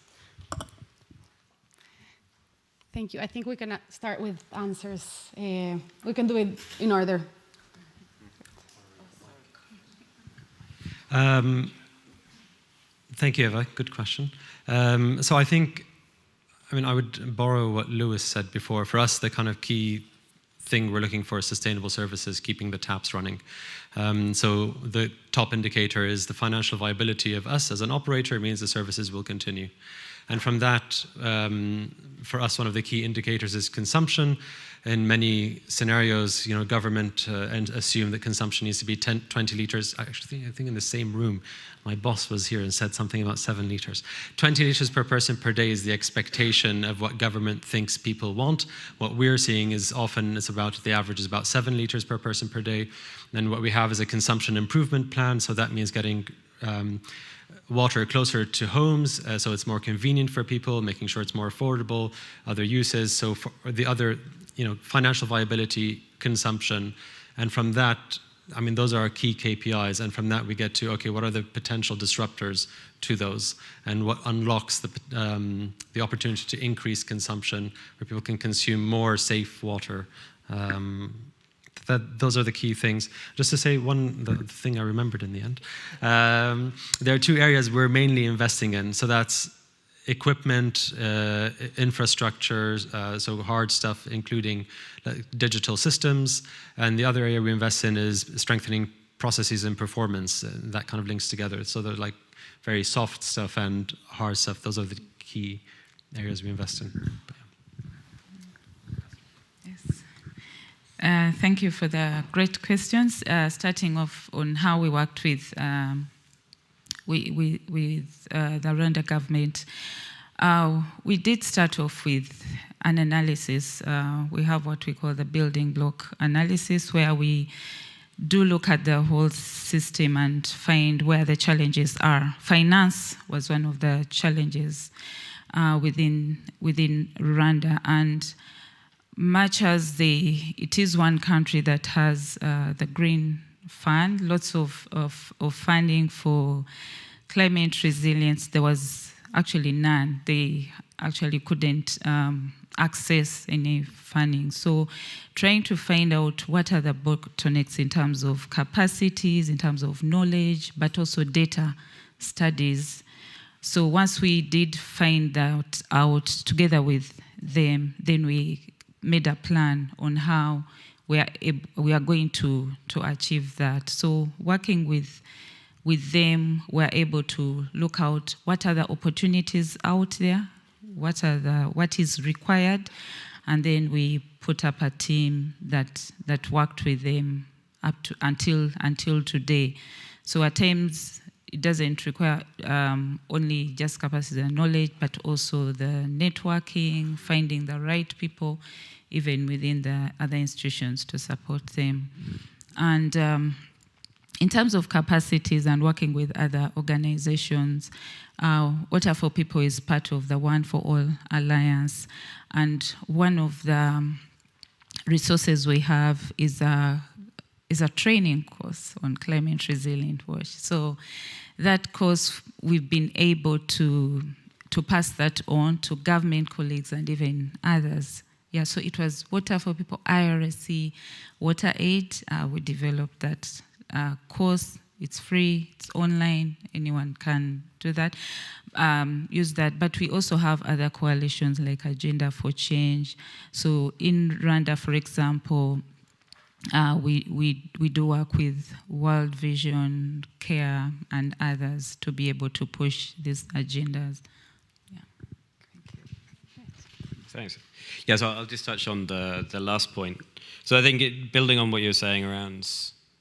Thank you. I think we can start with answers. We can do it in order. Thank you, Eva. Good question. So I would borrow what Lewis said before. For us, the kind of key thing we're looking for is sustainable services, keeping the taps running. So the top indicator is the financial viability of us as an operator. It means the services will continue. And from that, for us, one of the key indicators is consumption. In many scenarios, government assume that consumption needs to be 20 liters. Actually, I think in the same room, my boss was here and said something about 7 liters. 20 liters per person per day is the expectation of what government thinks people want. What we're seeing is often the average is about 7 liters per person per day. And what we have is a consumption improvement plan. So that means getting water closer to homes, so it's more convenient for people, making sure it's more affordable, other uses. So for the other, financial viability, consumption, and from that, those are our key KPIs. And from that, we get to, okay, what are the potential disruptors to those, and what unlocks the opportunity to increase consumption, where people can consume more safe water. Those are the key things. Just to say the thing I remembered in the end. There are 2 areas we're mainly investing in. So that's equipment, infrastructure, so hard stuff, including digital systems. And the other area we invest in is strengthening processes and performance. And that kind of links together. So they're like very soft stuff and hard stuff. Those are the key areas we invest in. Thank you for the great questions. Starting off on how we worked with the Rwanda government, we did start off with an analysis. We have what we call the building block analysis, where we do look at the whole system and find where the challenges are. Finance was one of the challenges within Rwanda, and much as it is one country that has the Green Fund, lots of funding for climate resilience, there was actually none. They actually couldn't access any funding. So trying to find out what are the bottlenecks in terms of capacities, in terms of knowledge, but also data studies. So once we did find that out together with them, then we made a plan on how we are going to achieve that. So working with them, we're able to look out what are the opportunities out there, what is required, and then we put up a team that worked with them until today. So at times it doesn't require only just capacity and knowledge, but also the networking, finding the right people, even within the other institutions to support them. And in terms of capacities and working with other organizations, Water for People is part of the One for All Alliance. And one of the resources we have is a training course on climate resilient wash. So that course, we've been able to pass that on to government colleagues and even others. Yeah, so it was Water for People, IRSC, Water Aid. We developed that course. It's free, it's online, anyone can do that, use that. But we also have other coalitions like Agenda for Change. So in Rwanda, for example, we do work with World Vision, CARE, and others to be able to push these agendas. Yeah. Thanks. Yeah, so I'll just touch on the last point. So I think building on what you were saying around,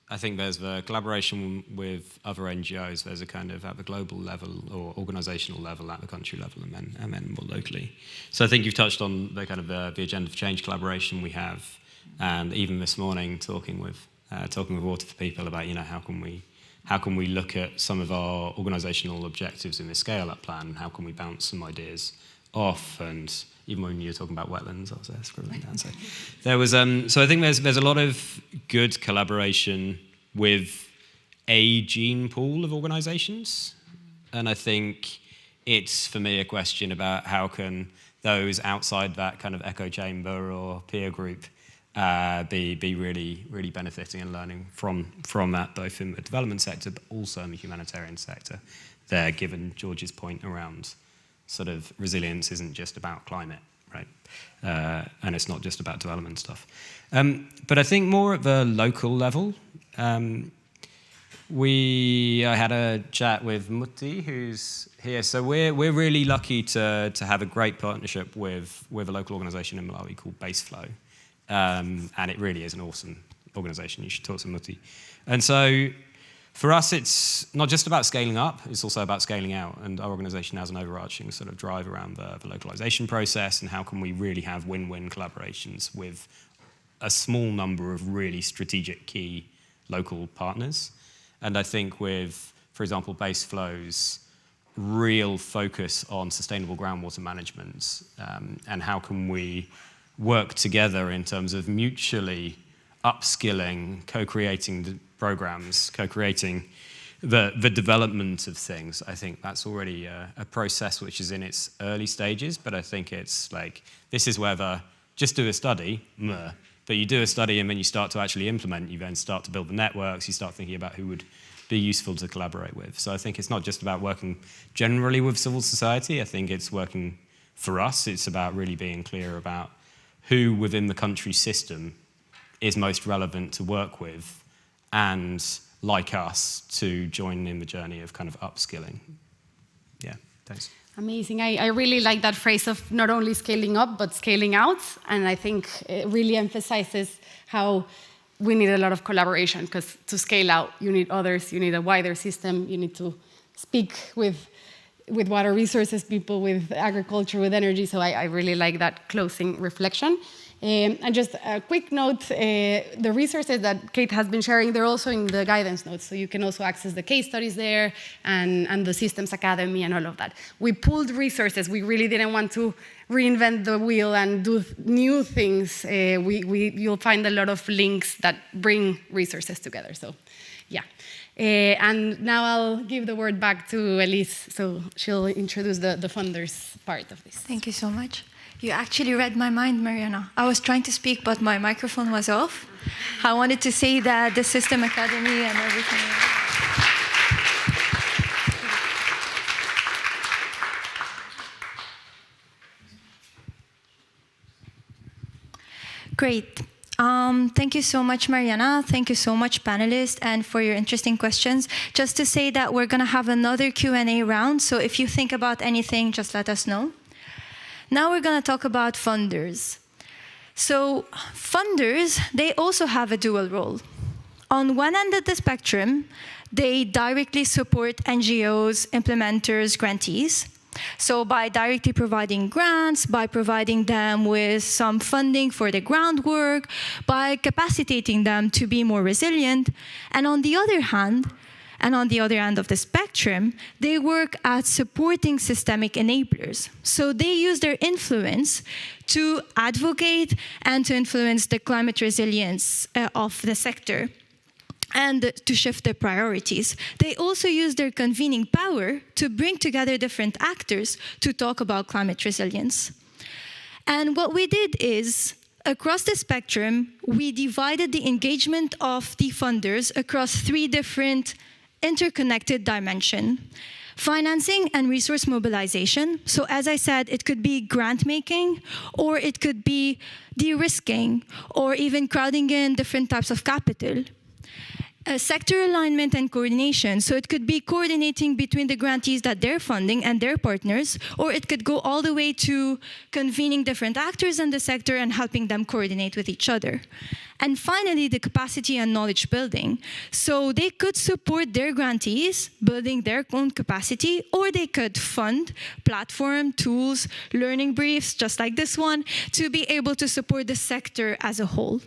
I think there's the collaboration with other NGOs. There's a kind of at the global level or organizational level, at the country level, and then more locally. So I think you've touched on the kind of the Agenda for Change collaboration we have, and even this morning talking with Water for People about how can we how can we look at some of our organizational objectives in the scale-up plan? How can we bounce some ideas off? And even when you were talking about wetlands, I was there scribbling down. So there was, so I think there's a lot of good collaboration with a gene pool of organizations. And I think it's, for me, a question about how can those outside that kind of echo chamber or peer group be really benefiting and learning from that, both in the development sector, but also in the humanitarian sector there, given George's point around sort of resilience isn't just about climate, right? And it's not just about development stuff. But I think more at the local level, I had a chat with Mutti, who's here. So we're really lucky to have a great partnership with a local organization in Malawi called Baseflow. And it really is an awesome organization. You should talk to Mutti. And so for us, it's not just about scaling up, it's also about scaling out. And our organization has an overarching sort of drive around the localization process and how can we really have win-win collaborations with a small number of really strategic key local partners. And I think with, for example, Baseflow's real focus on sustainable groundwater management and how can we work together in terms of mutually upskilling, co-creating the programs, co-creating the development of things. I think that's already a process which is in its early stages, but I think it's like, this is where just do a study, but you do a study and then you start to actually implement, you then start to build the networks, you start thinking about who would be useful to collaborate with. So I think it's not just about working generally with civil society, I think it's working for us, it's about really being clear about who within the country system is most relevant to work with and like us to join in the journey of kind of upskilling. Yeah, thanks. Amazing. I really like that phrase of not only scaling up, but scaling out. And I think it really emphasizes how we need a lot of collaboration, because to scale out, you need others, you need a wider system, you need to speak with water resources people, with agriculture, with energy. So I really like that closing reflection. And just a quick note, the resources that Kate has been sharing, they're also in the guidance notes. So you can also access the case studies there and the Systems Academy and all of that. We pooled resources. We really didn't want to reinvent the wheel and do new things. You'll find a lot of links that bring resources together. So yeah. And now I'll give the word back to Elise, so she'll introduce the funders part of this. Thank you so much. You actually read my mind, Mariana. I was trying to speak, but my microphone was off. I wanted to say that the System Academy and everything. Great. Thank you so much, Mariana. Thank you so much, panelists, and for your interesting questions. Just to say that we're going to have another Q&A round, so if you think about anything, just let us know. Now we're going to talk about funders. So funders, they also have a dual role. On one end of the spectrum, they directly support NGOs, implementers, grantees. So by directly providing grants, by providing them with some funding for the groundwork, by capacitating them to be more resilient. And on the other hand, and on the other end of the spectrum, they work at supporting systemic enablers. So they use their influence to advocate and to influence the climate resilience of the sector and to shift their priorities. They also use their convening power to bring together different actors to talk about climate resilience. And what we did is, across the spectrum, we divided the engagement of the funders across 3 different interconnected dimensions: financing and resource mobilization. So as I said, it could be grant making, or it could be de-risking, or even crowding in different types of capital. Sector alignment and coordination. So it could be coordinating between the grantees that they're funding and their partners, or it could go all the way to convening different actors in the sector and helping them coordinate with each other. And finally, the capacity and knowledge building. So they could support their grantees, building their own capacity, or they could fund platform, tools, learning briefs, just like this one, to be able to support the sector as a whole.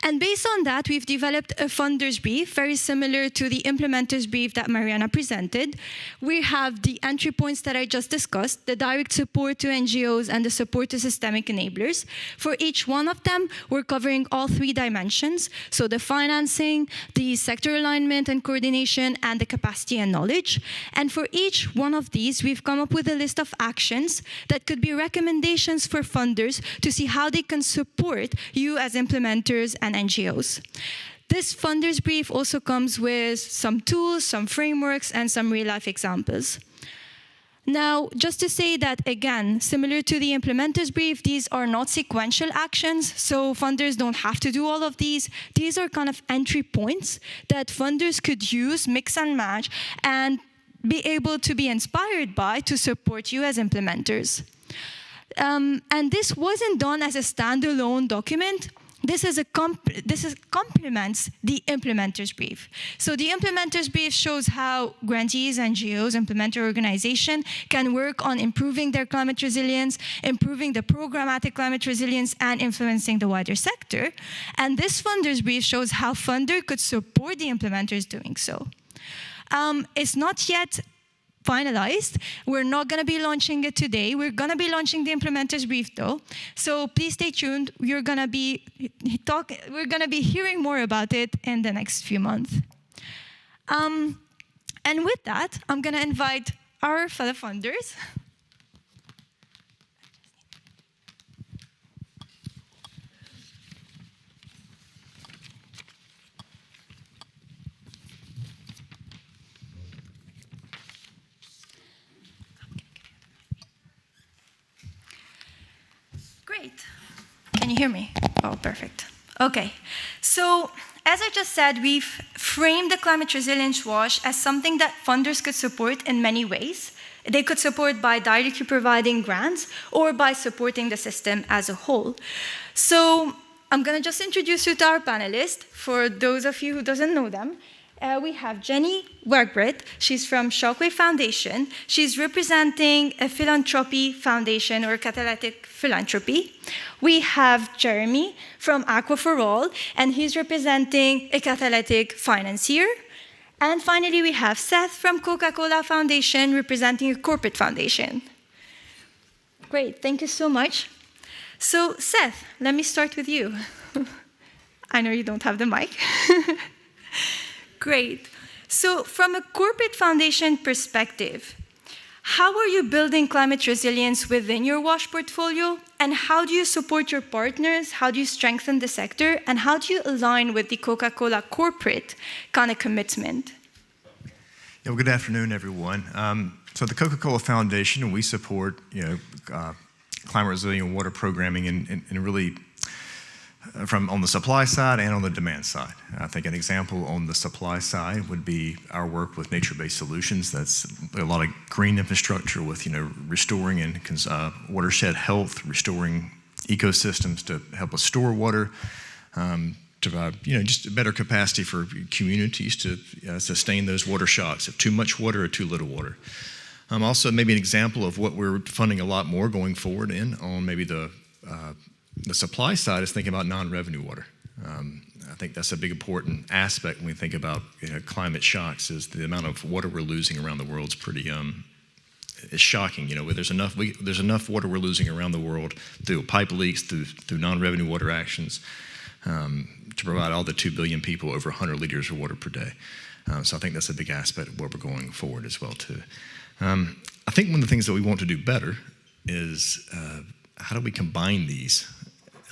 And based on that, we've developed a funder's brief, very similar to the implementer's brief that Mariana presented. We have the entry points that I just discussed, the direct support to NGOs and the support to systemic enablers. For each one of them, we're covering all 3 dimensions, so the financing, the sector alignment and coordination, and the capacity and knowledge. And for each one of these, we've come up with a list of actions that could be recommendations for funders to see how they can support you as implementers and NGOs. This funder's brief also comes with some tools, some frameworks, and some real-life examples. Now, just to say that, again, similar to the implementer's brief, these are not sequential actions, so funders don't have to do all of these. These are kind of entry points that funders could use, mix and match, and be able to be inspired by to support you as implementers. And this wasn't done as a standalone document. This complements the implementer's brief. So the implementer's brief shows how grantees, NGOs, implementer organizations can work on improving their climate resilience, improving the programmatic climate resilience, and influencing the wider sector. And this funder's brief shows how funder could support the implementers doing so. It's not yet finalized. We're not going to be launching it today. We're going to be launching the implementer's brief though. So please stay tuned. We're going to be hearing more about it in the next few months. And with that, I'm going to invite our fellow funders. Great. Can you hear me? Oh, perfect. Okay. So, as I just said, we've framed the Climate Resilience Wash as something that funders could support in many ways. They could support by directly providing grants or by supporting the system as a whole. So, I'm going to just introduce you to our panelists. For those of you who doesn't know them, we have Jenny Werkbrett. She's from Shockwave Foundation. She's representing a philanthropy foundation or catalytic philanthropy. We have Jeremy from Aqua for All, and he's representing a catalytic financier. And finally, we have Seth from Coca-Cola Foundation, representing a corporate foundation. Great, thank you so much. So, Seth, let me start with you. I know you don't have the mic. Great. So from a corporate foundation perspective, how are you building climate resilience within your WASH portfolio? And how do you support your partners? How do you strengthen the sector? And how do you align with the Coca-Cola corporate kind of commitment? Yeah, well, good afternoon, everyone. So the Coca-Cola Foundation, we support climate resilient water programming and really from on the supply side and on the demand side. I think an example on the supply side would be our work with nature-based solutions. That's a lot of green infrastructure with restoring and watershed health, restoring ecosystems to help us store water, to provide just a better capacity for communities to sustain those water shocks of too much water or too little water. Also, maybe an example of what we're funding a lot more going forward on maybe the supply side is thinking about non-revenue water. I think that's a big important aspect when we think about climate shocks. Is the amount of water we're losing around the world is pretty it's shocking. There's enough water we're losing around the world through pipe leaks, through non-revenue water actions, to provide all the 2 billion people over 100 liters of water per day. So I think that's a big aspect of where we're going forward as well too. I think one of the things that we want to do better is how do we combine these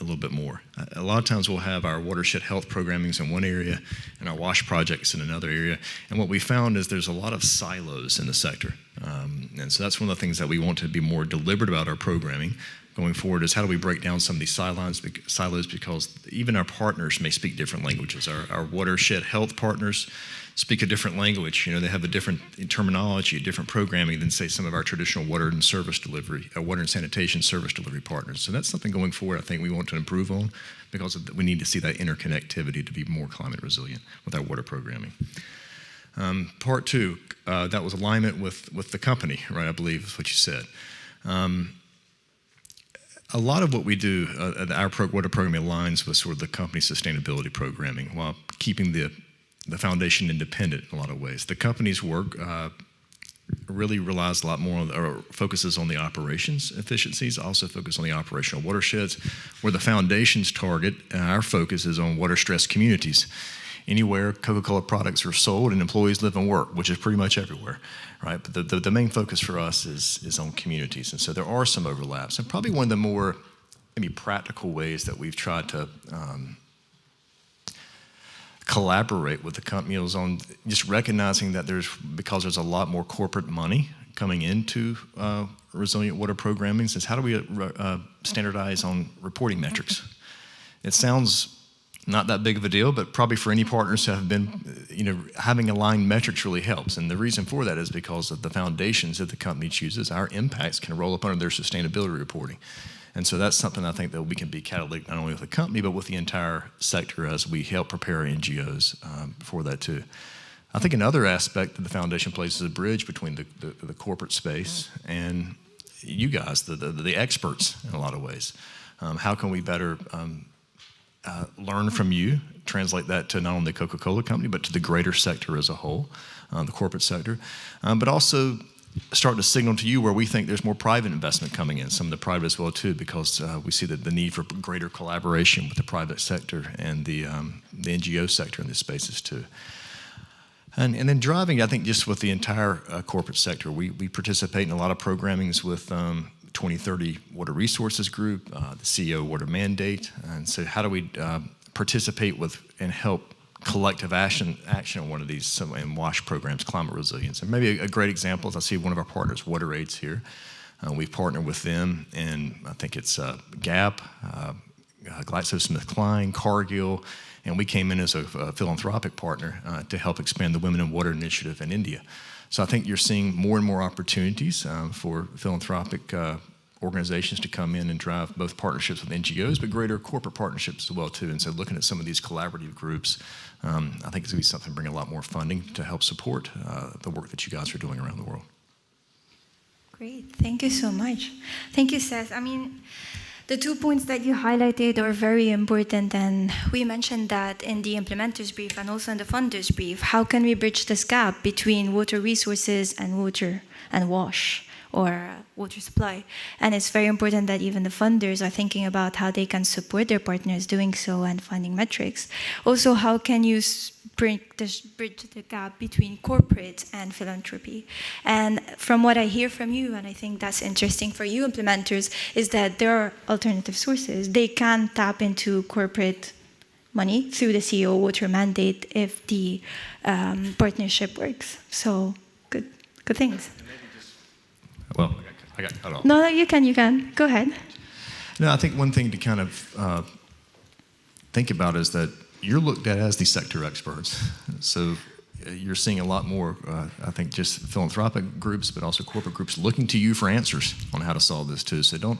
a little bit more? A lot of times we'll have our watershed health programmings in one area and our WASH projects in another area. And what we found is there's a lot of silos in the sector. And so that's one of the things that we want to be more deliberate about our programming going forward is how do we break down some of these silos because even our partners may speak different languages. Our watershed health partners speak a different language. They have a different terminology, a different programming than, say, some of our traditional water and sanitation service delivery partners. So that's something going forward I think we want to improve on because we need to see that interconnectivity to be more climate resilient with our water programming. Part two, that was alignment with the company, right? I believe is what you said. a lot of what we do at our water program aligns with sort of the company's sustainability programming while keeping the foundation independent in a lot of ways. The company's work really relies a lot more on, or focuses on the operations efficiencies, also focus on the operational watersheds, where the foundation's target, our focus is on water-stressed communities. Anywhere Coca-Cola products are sold and employees live and work, which is pretty much everywhere, right? But the main focus for us is on communities. And so there are some overlaps. And probably one of the more maybe practical ways that we've tried to collaborate with the company is on just recognizing that because there's a lot more corporate money coming into resilient water programming, is how do we standardize on reporting metrics? It sounds not that big of a deal, but probably for any partners who have been, having aligned metrics really helps. And the reason for that is because of the foundations that the company chooses, our impacts can roll up under their sustainability reporting. And so that's something I think that we can be catalytic not only with the company, but with the entire sector as we help prepare NGOs for that too. I think another aspect that the foundation plays is a bridge between the corporate space and you guys, the experts in a lot of ways. How can we better learn from you, translate that to not only the Coca-Cola company, but to the greater sector as a whole, the corporate sector, but also start to signal to you where we think there's more private investment coming in, some of the private as well too, because we see the need for greater collaboration with the private sector and the NGO sector in these spaces too. And then driving, I think just with the entire corporate sector, we participate in a lot of programmings with 2030 Water Resources Group, the CEO Water Mandate. And so how do we participate with and help collective action on one of these and WASH programs, climate resilience? And maybe a great example is I see one of our partners, WaterAids here. We've partnered with them, and I think it's GAP, GlaxoSmithKline, Cargill, and we came in as a philanthropic partner to help expand the Women in Water Initiative in India. So I think you're seeing more and more opportunities for philanthropic organizations to come in and drive both partnerships with NGOs, but greater corporate partnerships as well too. And so looking at some of these collaborative groups, I think it's going to be something to bring a lot more funding to help support the work that you guys are doing around the world. Great, thank you so much. Thank you, Seth. I mean, the 2 points that you highlighted are very important, and we mentioned that in the implementers brief and also in the funders brief. How can we bridge this gap between water resources and water and WASH or water supply? And it's very important that even the funders are thinking about how they can support their partners doing so and finding metrics. Also, how can you bridge the gap between corporate and philanthropy? And from what I hear from you, and I think that's interesting for you implementers, is that there are alternative sources. They can tap into corporate money through the CEO Water Mandate if the partnership works. So good things. Well, I got cut off. No, you can. Go ahead. No, I think one thing to kind of think about is that you're looked at as the sector experts. So you're seeing a lot more, I think, just philanthropic groups, but also corporate groups looking to you for answers on how to solve this too. So don't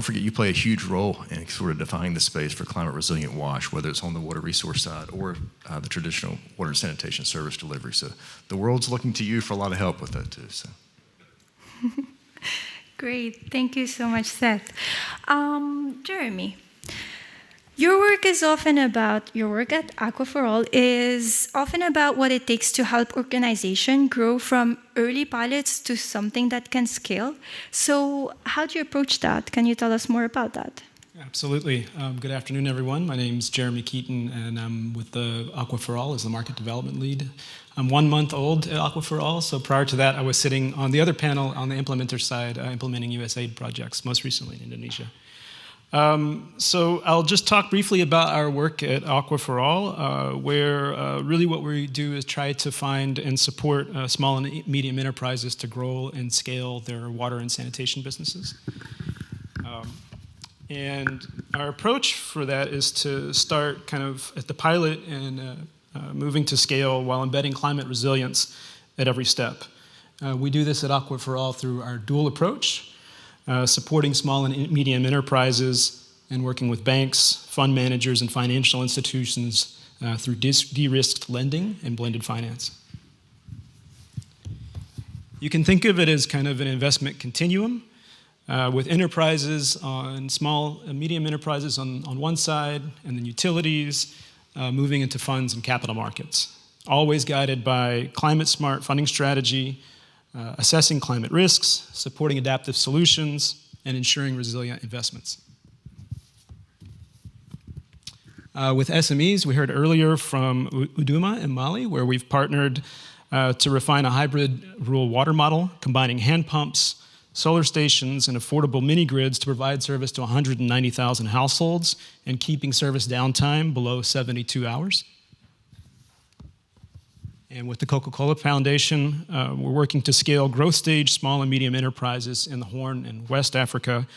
forget you play a huge role in sort of defining the space for climate resilient WASH, whether it's on the water resource side or the traditional water and sanitation service delivery. So the world's looking to you for a lot of help with that too. So. Great, thank you so much, Seth. Jeremy, your work at Aqua4All is often about what it takes to help organizations grow from early pilots to something that can scale. So how do you approach that? Can you tell us more about that? Absolutely. Good afternoon, everyone. My name's Jeremy Keaton, and I'm with the Aqua4All as the market development lead. I'm 1 month old at Aqua4All, so prior to that, I was sitting on the other panel on the implementer side, implementing USAID projects, most recently in Indonesia. So I'll just talk briefly about our work at Aqua4All, where really what we do is try to find and support small and medium enterprises to grow and scale their water and sanitation businesses. And our approach for that is to start kind of at the pilot and moving to scale while embedding climate resilience at every step. We do this at Aqua4All through our dual approach, supporting small and medium enterprises and working with banks, fund managers, and financial institutions through de-risked lending and blended finance. You can think of it as kind of an investment continuum. with enterprises and small and medium enterprises on one side, and then utilities moving into funds and capital markets. Always guided by climate-smart funding strategy, assessing climate risks, supporting adaptive solutions, and ensuring resilient investments. With SMEs, we heard earlier from Uduma in Mali, where we've partnered to refine a hybrid rural water model, combining hand pumps, solar stations, and affordable mini-grids to provide service to 190,000 households and keeping service downtime below 72 hours. And with the Coca-Cola Foundation, we're working to scale growth stage small and medium enterprises in the Horn and West Africa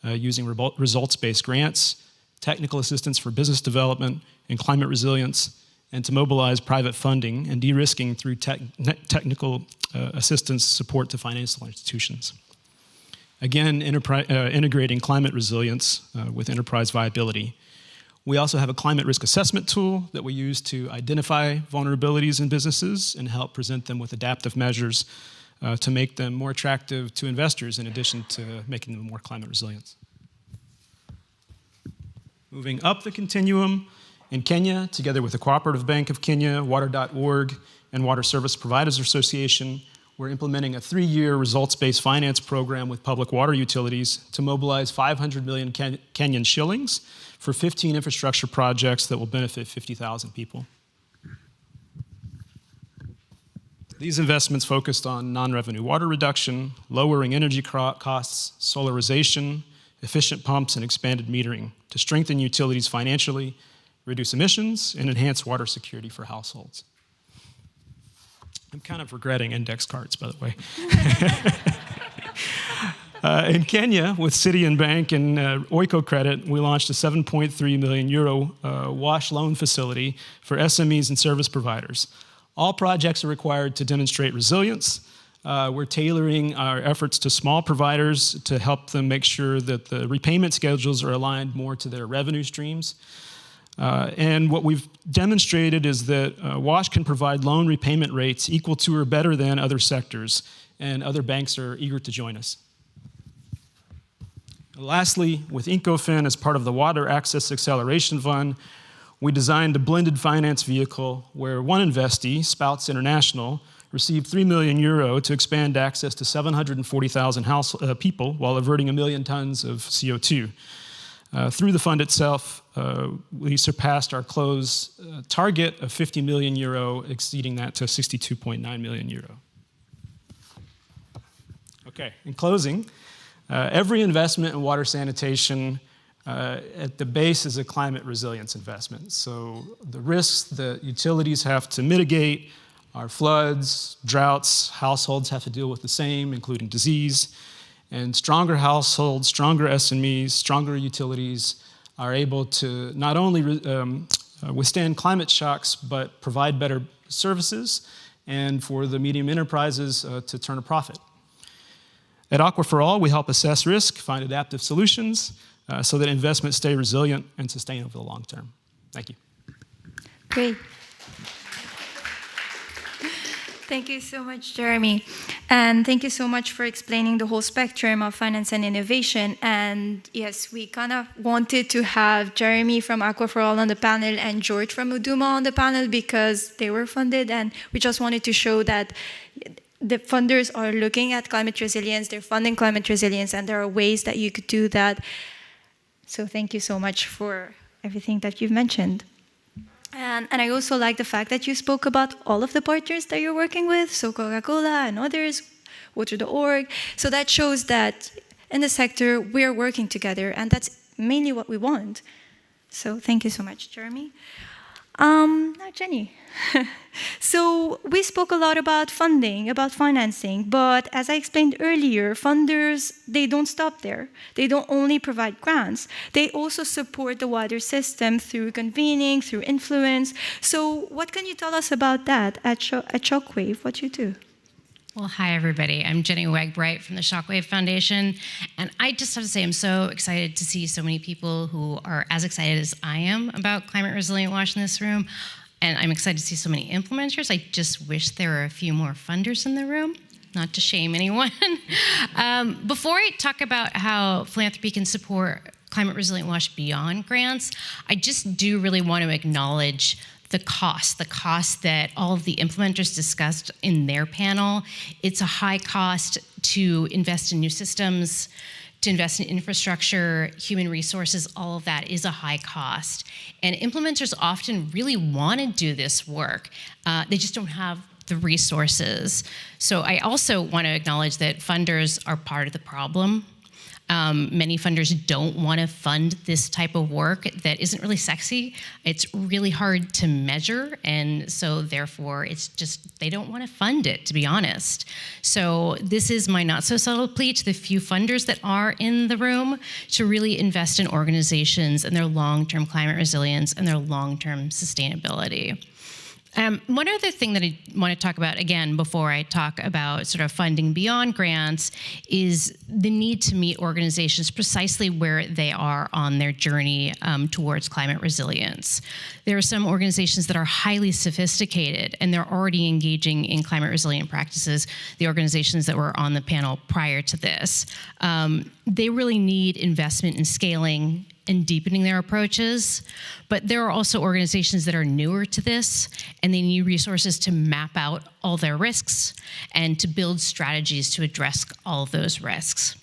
using results-based grants, technical assistance for business development and climate resilience, and to mobilize private funding and de-risking through technical assistance support to financial institutions. Again, integrating climate resilience with enterprise viability. We also have a climate risk assessment tool that we use to identify vulnerabilities in businesses and help present them with adaptive measures to make them more attractive to investors in addition to making them more climate resilient. Moving up the continuum, in Kenya, together with the Cooperative Bank of Kenya, Water.org, and Water Service Providers Association, we're implementing a 3-year results-based finance program with public water utilities to mobilize 500 million Kenyan shillings for 15 infrastructure projects that will benefit 50,000 people. These investments focused on non-revenue water reduction, lowering energy costs, solarization, efficient pumps, and expanded metering to strengthen utilities financially, reduce emissions, and enhance water security for households. I'm kind of regretting index cards, by the way. In Kenya, with City and Bank and Oiko Credit, we launched a 7.3 million euro WASH loan facility for SMEs and service providers. All projects are required to demonstrate resilience. We're tailoring our efforts to small providers to help them make sure that the repayment schedules are aligned more to their revenue streams. And what we've demonstrated is that WASH can provide loan repayment rates equal to or better than other sectors, and other banks are eager to join us. Lastly, with Incofin as part of the Water Access Acceleration Fund, we designed a blended finance vehicle where one investee, Spouts International, received 3 million euro to expand access to 740,000 people while averting 1 million tons of CO2. Through the fund itself, we surpassed our close target of 50 million euro, exceeding that to 62.9 million euro. Okay, in closing, every investment in water sanitation at the base is a climate resilience investment. So the risks that utilities have to mitigate are floods, droughts, households have to deal with the same, including disease. And stronger households, stronger SMEs, stronger utilities are able to not only withstand climate shocks, but provide better services, and for the medium enterprises to turn a profit. At Aqua for All, we help assess risk, find adaptive solutions, so that investments stay resilient and sustain over the long term. Thank you. Great. Thank you so much, Jeremy. And thank you so much for explaining the whole spectrum of finance and innovation. And yes, we kind of wanted to have Jeremy from Aqua for All on the panel and George from Uduma on the panel because they were funded. And we just wanted to show that the funders are looking at climate resilience, they're funding climate resilience, and there are ways that you could do that. So thank you so much for everything that you've mentioned. And I also like the fact that you spoke about all of the partners that you're working with, so Coca-Cola and others, Water.org. So that shows that in the sector, we're working together, and that's mainly what we want. So thank you so much, Jeremy. Now, Jenny. So we spoke a lot about funding, about financing, but as I explained earlier, funders, they don't stop there. They don't only provide grants. They also support the wider system through convening, through influence. So what can you tell us about that at Shockwave, what you do? Well, hi, everybody. I'm Jenny Wegbright from the Shockwave Foundation. And I just have to say, I'm so excited to see so many people who are as excited as I am about climate resilient WASH in this room. And I'm excited to see so many implementers. I just wish there were a few more funders in the room. not to shame anyone. Before I talk about how philanthropy can support Climate Resilient WASH beyond grants, I just do really want to acknowledge the cost that all of the implementers discussed in their panel. It's a high cost to invest in new systems, to invest in infrastructure, human resources, all of that is a high cost. And implementers often really want to do this work. They just don't have the resources. So I also want to acknowledge that funders are part of the problem. Many funders don't want to fund this type of work that isn't really sexy. It's really hard to measure, and so therefore it's just, they don't want to fund it, to be honest. So this is my not so subtle plea to the few funders that are in the room to really invest in organizations and their long-term climate resilience and their long-term sustainability. One other thing that I want to talk about, again, before I talk about sort of funding beyond grants, is the need to meet organizations precisely where they are on their journey towards climate resilience. There are some organizations that are highly sophisticated, and they're already engaging in climate resilient practices, the organizations that were on the panel prior to this. They really need investment in scaling and deepening their approaches, but there are also organizations that are newer to this, and they need resources to map out all their risks and to build strategies to address all of those risks.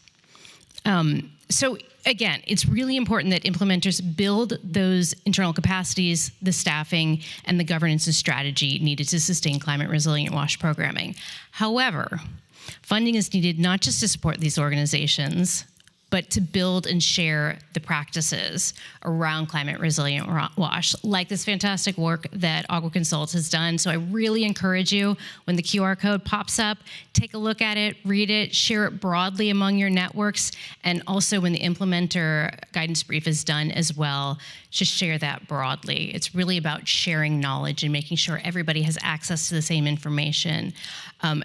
So again, it's really important that implementers build those internal capacities, the staffing, and the governance and strategy needed to sustain climate resilient WASH programming. However, funding is needed not just to support these organizations, but to build and share the practices around climate resilient WASH, like this fantastic work that Aqua Consult has done. So I really encourage you, when the QR code pops up, take a look at it, read it, share it broadly among your networks, and also when the implementer guidance brief is done as well, just share that broadly. It's really about sharing knowledge and making sure everybody has access to the same information.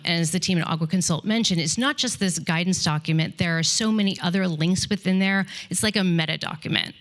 As the team at Aqua Consult mentioned, it's not just this guidance document. There are so many other links within there. It's like a meta document.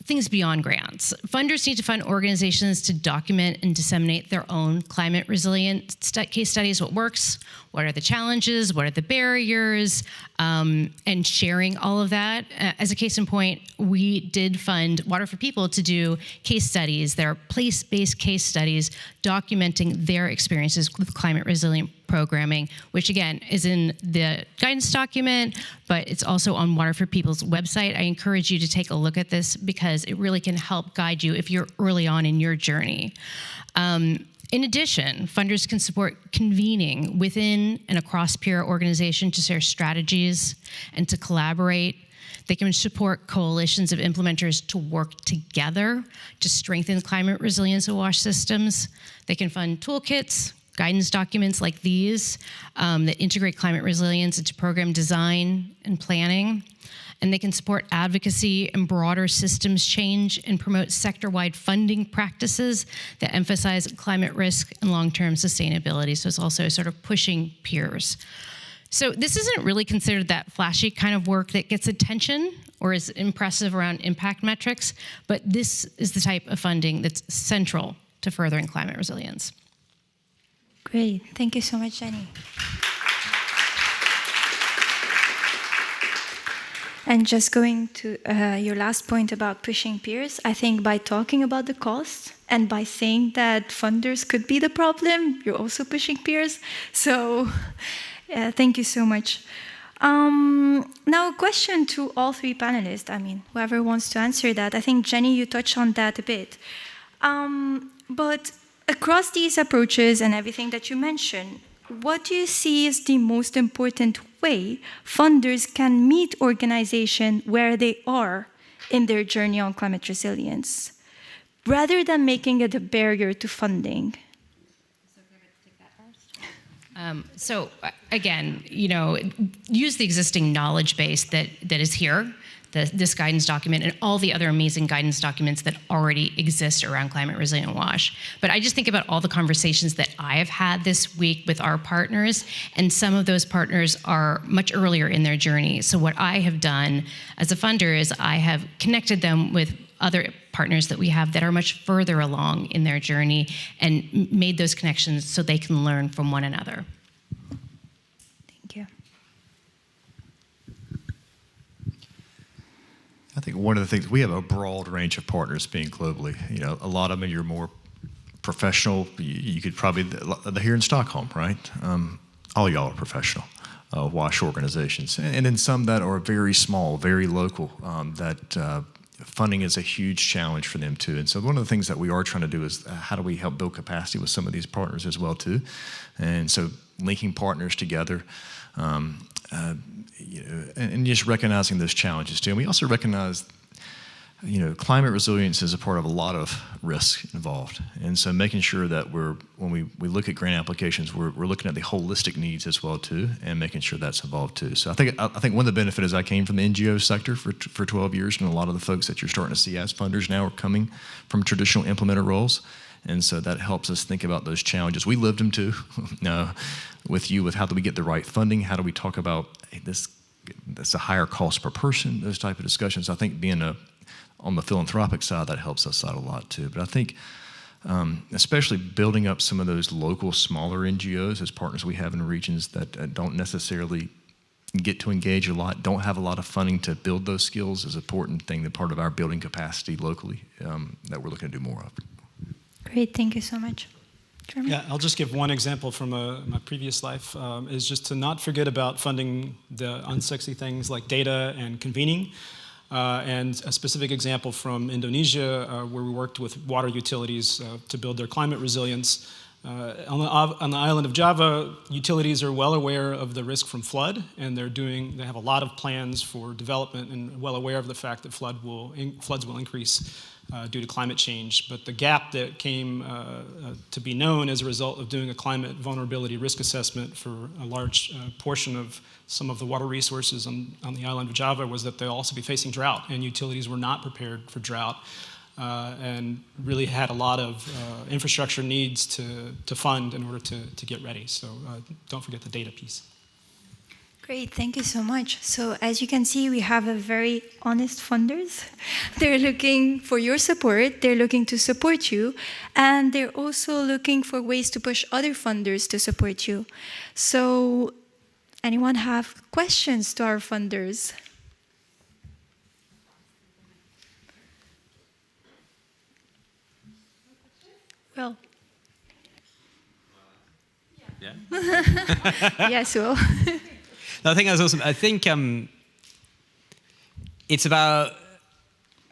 Things beyond grants. Funders need to fund organizations to document and disseminate their own climate resilient case studies, what works, what are the challenges, what are the barriers, and sharing all of that. As a case in point, we did fund Water for People to do case studies. They're place-based case studies documenting their experiences with climate resilient programming, which again is in the guidance document, but it's also on Water for People's website. I encourage you to take a look at this because it really can help guide you if you're early on in your journey. In addition, funders can support convening within and across peer organization to share strategies and to collaborate. They can support coalitions of implementers to work together to strengthen climate resilience of WASH systems. They can fund toolkits, guidance documents like these that integrate climate resilience into program design and planning. And they can support advocacy and broader systems change and promote sector-wide funding practices that emphasize climate risk and long-term sustainability. So it's also sort of pushing peers. So this isn't really considered that flashy kind of work that gets attention or is impressive around impact metrics, but this is the type of funding that's central to furthering climate resilience. Great. Thank you so much, Jenny. And just going to your last point about pushing peers, I think by talking about the costs and by saying that funders could be the problem, you're also pushing peers. So thank you so much. Now a question to all three panelists. I mean, whoever wants to answer that. I think, Jenny, you touched on that a bit. But across these approaches and everything that you mentioned, what do you see is the most important way funders can meet organizations where they are in their journey on climate resilience, rather than making it a barrier to funding? So again, use the existing knowledge base that is here, this guidance document and all the other amazing guidance documents that already exist around climate resilient WASH. But I just think about all the conversations that I have had this week with our partners, and some of those partners are much earlier in their journey. So what I have done as a funder is I have connected them with other partners that we have that are much further along in their journey and made those connections so they can learn from one another. Thank you. I think one of the things, we have a broad range of partners being globally. You know, a lot of them you're more professional. You could probably, here in Stockholm, right? All y'all are professional WASH organizations. And then some that are very small, very local, that funding is a huge challenge for them too. And so one of the things that we are trying to do is how do we help build capacity with some of these partners as well too. And so linking partners together, you know, and just recognizing those challenges too. And we also recognize, you know, climate resilience is a part of a lot of risk involved. And so making sure that when we look at grant applications, we're looking at the holistic needs as well too, and making sure that's involved too. So I think one of the benefits is I came from the NGO sector for 12 years, and a lot of the folks that you're starting to see as funders now are coming from traditional implementer roles. And so that helps us think about those challenges. We lived them too, with how do we get the right funding? How do we talk about, hey, that's a higher cost per person, those type of discussions. I think being on the philanthropic side, that helps us out a lot too. But I think especially building up some of those local, smaller NGOs as partners we have in regions that don't necessarily get to engage a lot, don't have a lot of funding to build those skills is an important thing, that part of our building capacity locally that we're looking to do more of. Great, thank you so much. Jeremy? Yeah, I'll just give one example from my previous life, is just to not forget about funding the unsexy things like data and convening. And a specific example from Indonesia, where we worked with water utilities to build their climate resilience. On the island of Java, utilities are well aware of the risk from flood, and they have a lot of plans for development and well aware of the fact that floods will increase due to climate change. But the gap that came to be known as a result of doing a climate vulnerability risk assessment for a large portion of some of the water resources on the island of Java was that they'll also be facing drought, and utilities were not prepared for drought. And really had a lot of infrastructure needs to fund in order to get ready. So don't forget the data piece. Great, thank you so much. So as you can see, we have a very honest funders. They're looking for your support, they're looking to support you, and they're also looking for ways to push other funders to support you. So anyone have questions to our funders? Well. Yeah. Yes, Will. No, I think that's awesome. I think it's about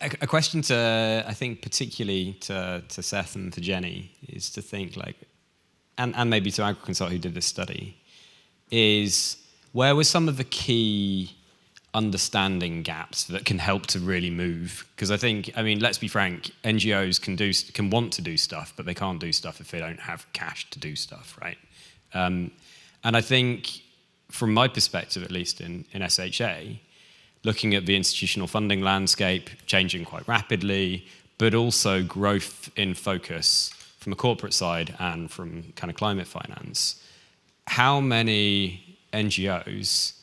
a question to, I think, particularly to Seth and to Jenny, is to think like, and maybe to AgriConsult who did this study, is where were some of the key understanding gaps that can help to really move? Because I think, I mean, let's be frank, NGOs can want to do stuff, but they can't do stuff if they don't have cash to do stuff, right? And I think, from my perspective, at least in SHA, looking at the institutional funding landscape changing quite rapidly, but also growth in focus from a corporate side and from kind of climate finance, how many NGOs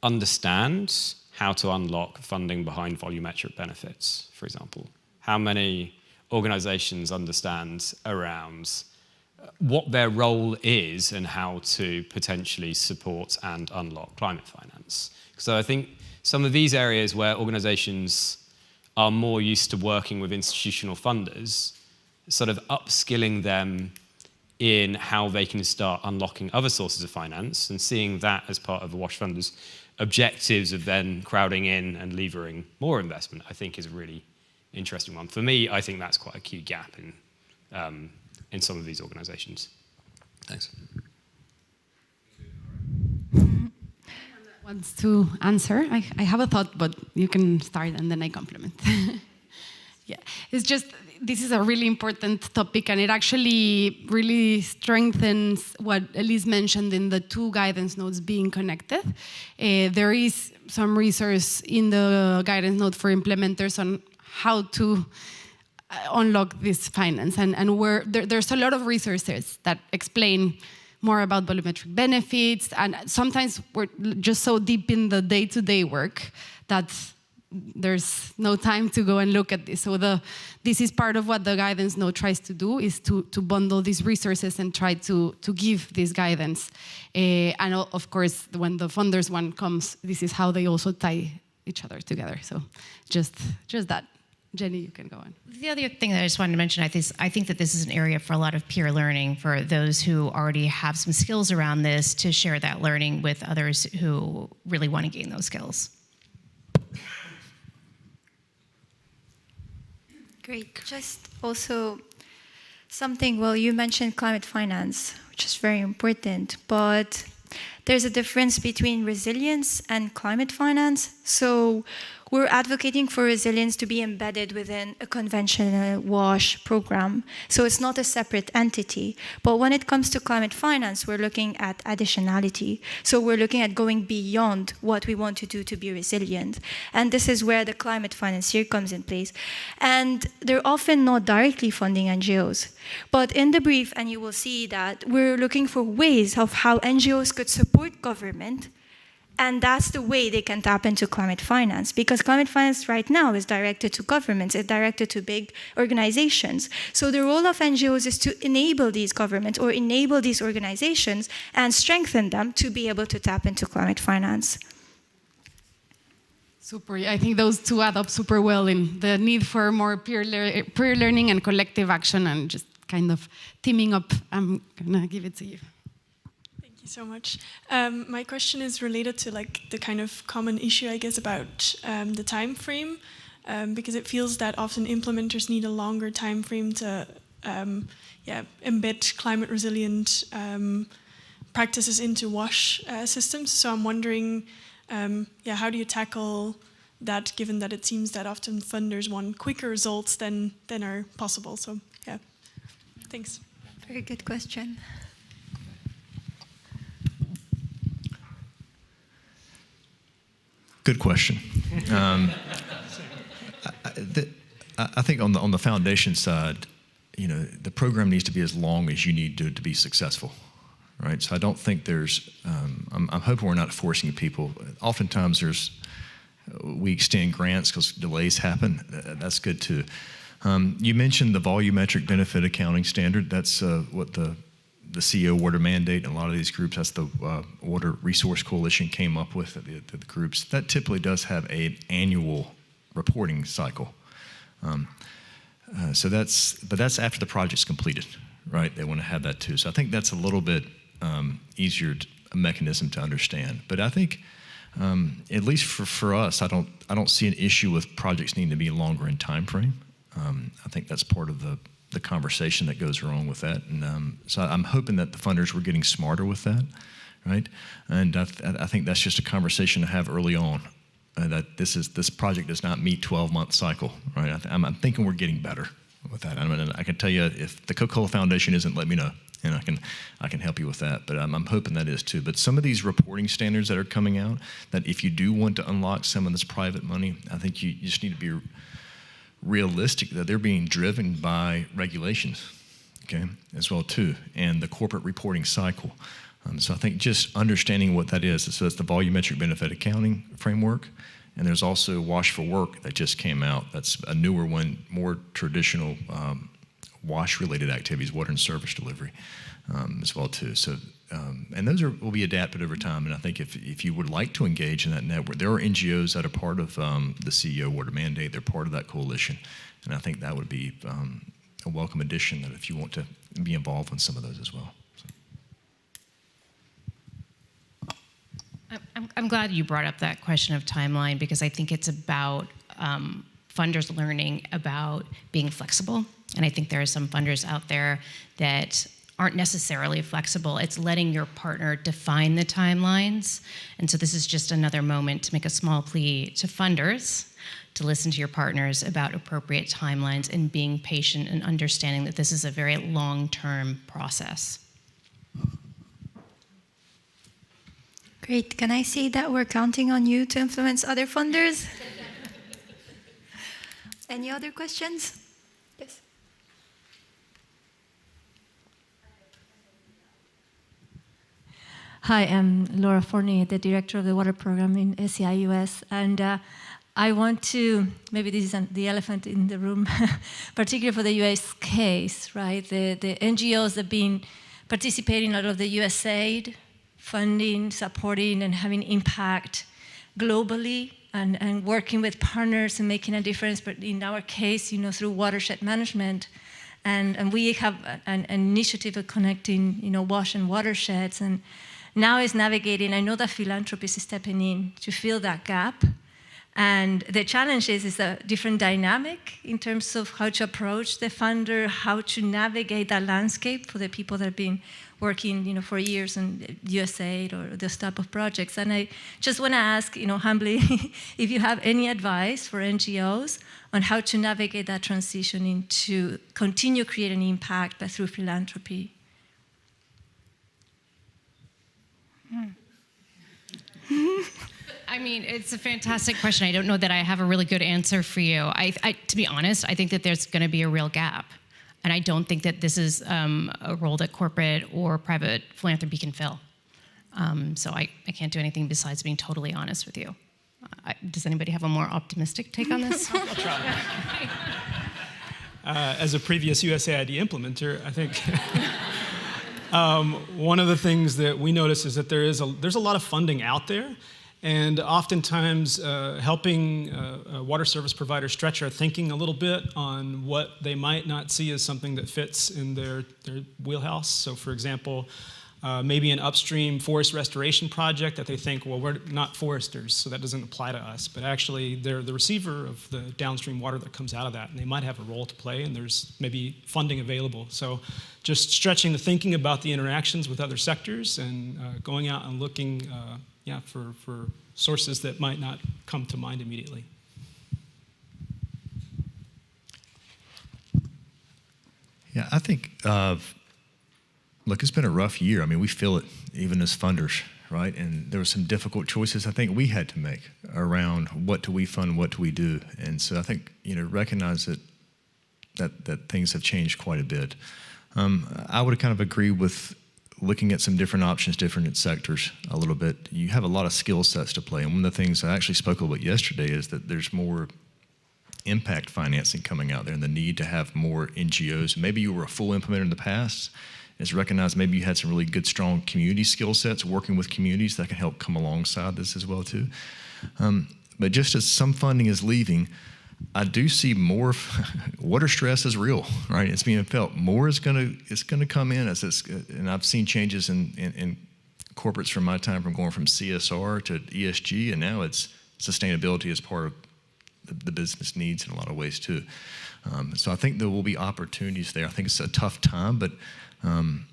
understand how to unlock funding behind volumetric benefits, for example? How many organizations understand around what their role is and how to potentially support and unlock climate finance? So I think some of these areas where organizations are more used to working with institutional funders, sort of upskilling them in how they can start unlocking other sources of finance and seeing that as part of the WASH funders' objectives of then crowding in and levering more investment, I think is a really interesting one. For me, I think that's quite a key gap in some of these organizations. Thanks. Wants to answer? I have a thought, but you can start and then I complement. Yeah, it's just, this is a really important topic, and it actually really strengthens what Elise mentioned in the two guidance notes being connected. There is some resource in the guidance note for implementers on how to unlock this finance, and where there's a lot of resources that explain more about volumetric benefits, and sometimes we're just so deep in the day-to-day work that there's no time to go and look at this. So this is part of what the guidance note tries to do, is to bundle these resources and try to give this guidance. And of course, when the funders one comes, this is how they also tie each other together. So just that. Jenny, you can go on. The other thing that I just wanted to mention, I think that this is an area for a lot of peer learning for those who already have some skills around this, to share that learning with others who really want to gain those skills. Great. Just also something, well, you mentioned climate finance, which is very important, but there's a difference between resilience and climate finance. So we're advocating for resilience to be embedded within a conventional WASH program. So it's not a separate entity. But when it comes to climate finance, we're looking at additionality. So we're looking at going beyond what we want to do to be resilient. And this is where the climate financier comes in place. And they're often not directly funding NGOs. But in the brief, and you will see that we're looking for ways of how NGOs could support government. And that's the way they can tap into climate finance, because climate finance right now is directed to governments, it's directed to big organizations. So the role of NGOs is to enable these governments or enable these organizations and strengthen them to be able to tap into climate finance. Super. I think those two add up super well in the need for more peer learning and collective action, and just kind of teaming up. I'm going to give it to you. Thank you so much. My question is related to like the kind of common issue, I guess, about the time frame, because it feels that often implementers need a longer time frame to embed climate resilient practices into WASH systems. So I'm wondering, how do you tackle that, given that it seems that often funders want quicker results than are possible? So yeah, thanks. Very good question. Good question. I think on the foundation side, the program needs to be as long as you need to be successful, right? So I don't think there's. I'm hoping we're not forcing people. Oftentimes we extend grants because delays happen. That's good too. You mentioned the volumetric benefit accounting standard. That's what the CEO water mandate and a lot of these groups, that's the Water Resource Coalition came up with, the groups. That typically does have an annual reporting cycle. But that's after the project's completed, right? They want to have that too. So I think that's a little bit easier a mechanism to understand. But I think, at least for us, I don't see an issue with projects needing to be longer in time frame. I think that's part of the conversation that goes wrong with that. And so I'm hoping that the funders were getting smarter with that, right? And I think that's just a conversation to have early on, that this project does not meet 12-month cycle, right? I'm thinking we're getting better with that. I can tell you, if the Coca-Cola Foundation isn't, let me know, and I can help you with that. But I'm hoping that is too. But some of these reporting standards that are coming out, that if you do want to unlock some of this private money, I think you just need to be realistic that they're being driven by regulations, okay, as well too, and the corporate reporting cycle. So I think just understanding what that is. So it's the volumetric benefit accounting framework, and there's also WASH for Work that just came out. That's a newer one, more traditional WASH-related activities, water and service delivery, as well too. So, and those will be adapted over time. And I think if you would like to engage in that network, there are NGOs that are part of the CEO Water Mandate. They're part of that coalition, and I think that would be a welcome addition. That if you want to be involved in some of those as well. So. I'm glad you brought up that question of timeline, because I think it's about funders learning about being flexible. And I think there are some funders out there that aren't necessarily flexible. It's letting your partner define the timelines. And so this is just another moment to make a small plea to funders to listen to your partners about appropriate timelines and being patient and understanding that this is a very long-term process. Great. Can I say that we're counting on you to influence other funders? Any other questions? Yes. Hi, I'm Laura Forney, the director of the water program in SEI US, and I want to, maybe this is the elephant in the room, particularly for the US case, right? The NGOs that have been participating out of the USAID, funding, supporting, and having impact globally, and working with partners and making a difference. But in our case, through watershed management, and we have an initiative of connecting, WASH and watersheds, and now is navigating. I know that philanthropy is stepping in to fill that gap. And the challenge is a different dynamic in terms of how to approach the funder, how to navigate that landscape for the people that have been working, for years on USAID or this type of projects. And I just want to ask, humbly, if you have any advice for NGOs on how to navigate that transition into continue creating impact, but through philanthropy. I mean, it's a fantastic question. I don't know that I have a really good answer for you. To be honest, I think that there's going to be a real gap. And I don't think that this is a role that corporate or private philanthropy can fill. So I can't do anything besides being totally honest with you. Does anybody have a more optimistic take on this? I'll try. As a previous USAID implementer, I think one of the things that we notice is that there's a lot of funding out there. And oftentimes, helping water service providers stretch our thinking a little bit on what they might not see as something that fits in their wheelhouse. So, for example, maybe an upstream forest restoration project that they think, well, we're not foresters, so that doesn't apply to us. But actually, they're the receiver of the downstream water that comes out of that, and they might have a role to play, and there's maybe funding available. So just stretching the thinking about the interactions with other sectors and going out and looking for sources that might not come to mind immediately. Yeah, I think, look, it's been a rough year. I mean, we feel it even as funders, right? And there were some difficult choices I think we had to make around what do we fund, what do we do. And so I think, recognize that things have changed quite a bit. I would kind of agree with looking at some different options, different sectors a little bit. You have a lot of skill sets to play. And one of the things I actually spoke a little bit yesterday is that there's more impact financing coming out there and the need to have more NGOs. Maybe you were a full implementer in the past. It's recognized maybe you had some really good, strong community skill sets, working with communities that can help come alongside this as well too. But just as some funding is leaving, I do see more water stress is real, right? It's being felt. More is going to come in and I've seen changes in corporates from my time from going from CSR to ESG, and now it's sustainability as part of the business needs in a lot of ways too. So I think there will be opportunities there. I think it's a tough time, but I'm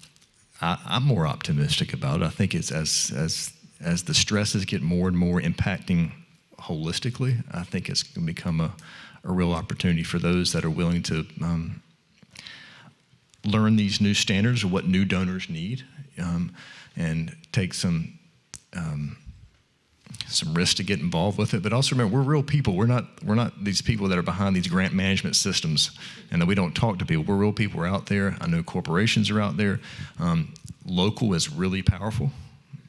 more optimistic about it. I think it's as the stresses get more and more impacting holistically, I think it's going to become a real opportunity for those that are willing to learn these new standards of what new donors need, and take some risk to get involved with it. But also remember, we're real people. We're not these people that are behind these grant management systems and that we don't talk to people. We're real people. We're out there. I know corporations are out there. Local is really powerful.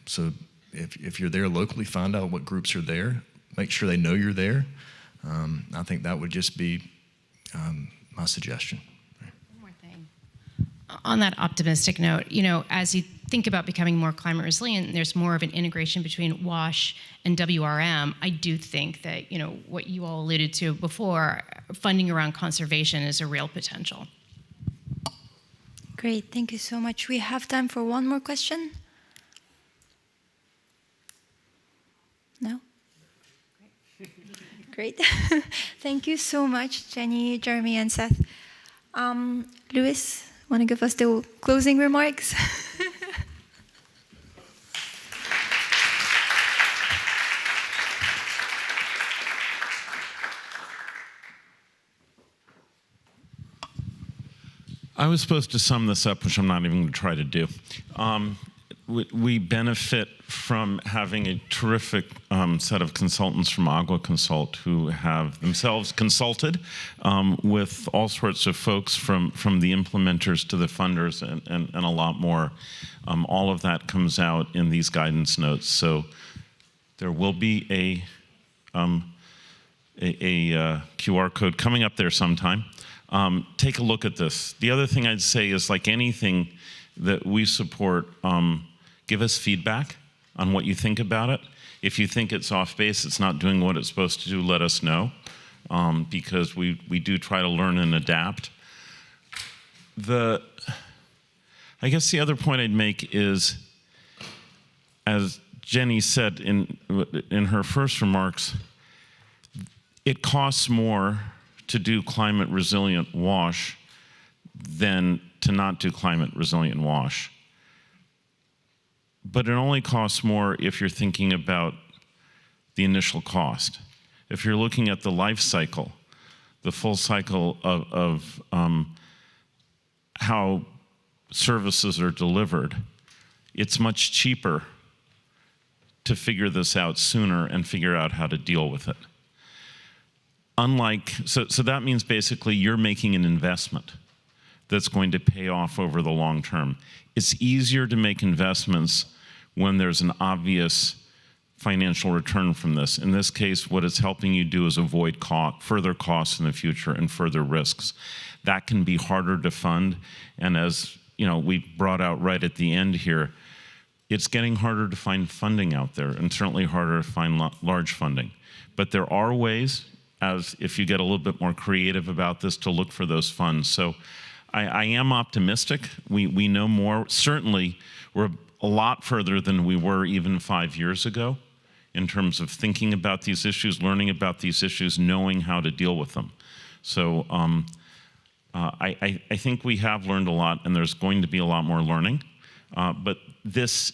So if you're there locally, find out what groups are there. Make sure they know you're there. I think that would just be my suggestion. One more thing. On that optimistic note, as you think about becoming more climate resilient, there's more of an integration between WASH and WRM. I do think that, what you all alluded to before, funding around conservation is a real potential. Great, thank you so much. We have time for one more question. No? Great. Thank you so much, Jenny, Jeremy, and Seth. Luis, want to give us the closing remarks? I was supposed to sum this up, which I'm not even going to try to do. We benefit from having a terrific set of consultants from AguaConsult who have themselves consulted with all sorts of folks from the implementers to the funders and a lot more. All of that comes out in these guidance notes. So there will be a QR code coming up there sometime. Take a look at this. The other thing I'd say is, like anything that we support, give us feedback on what you think about it. If you think it's off base, it's not doing what it's supposed to do, let us know, because we do try to learn and adapt. I guess the other point I'd make is, as Jenny said in her first remarks, it costs more to do climate resilient wash than to not do climate resilient wash. But it only costs more if you're thinking about the initial cost. If you're looking at the life cycle, the full cycle of how services are delivered, it's much cheaper to figure this out sooner and figure out how to deal with it. So that means basically you're making an investment that's going to pay off over the long term. It's easier to make investments when there's an obvious financial return from this. In this case, what it's helping you do is avoid further costs in the future and further risks. That can be harder to fund, and as we brought out right at the end here, it's getting harder to find funding out there, and certainly harder to find large funding. But there are ways, as if you get a little bit more creative about this, to look for those funds. So I am optimistic. We know more. Certainly, we're a lot further than we were even 5 years ago in terms of thinking about these issues, learning about these issues, knowing how to deal with them. So I think we have learned a lot, and there's going to be a lot more learning. But this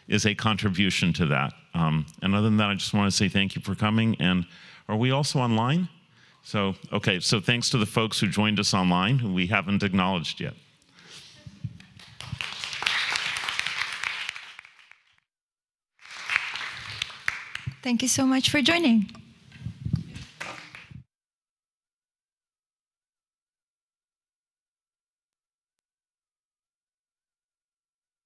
is a contribution to that. And other than that, I just want to say thank you for coming. And are we also online? So thanks to the folks who joined us online, who we haven't acknowledged yet. Thank you so much for joining.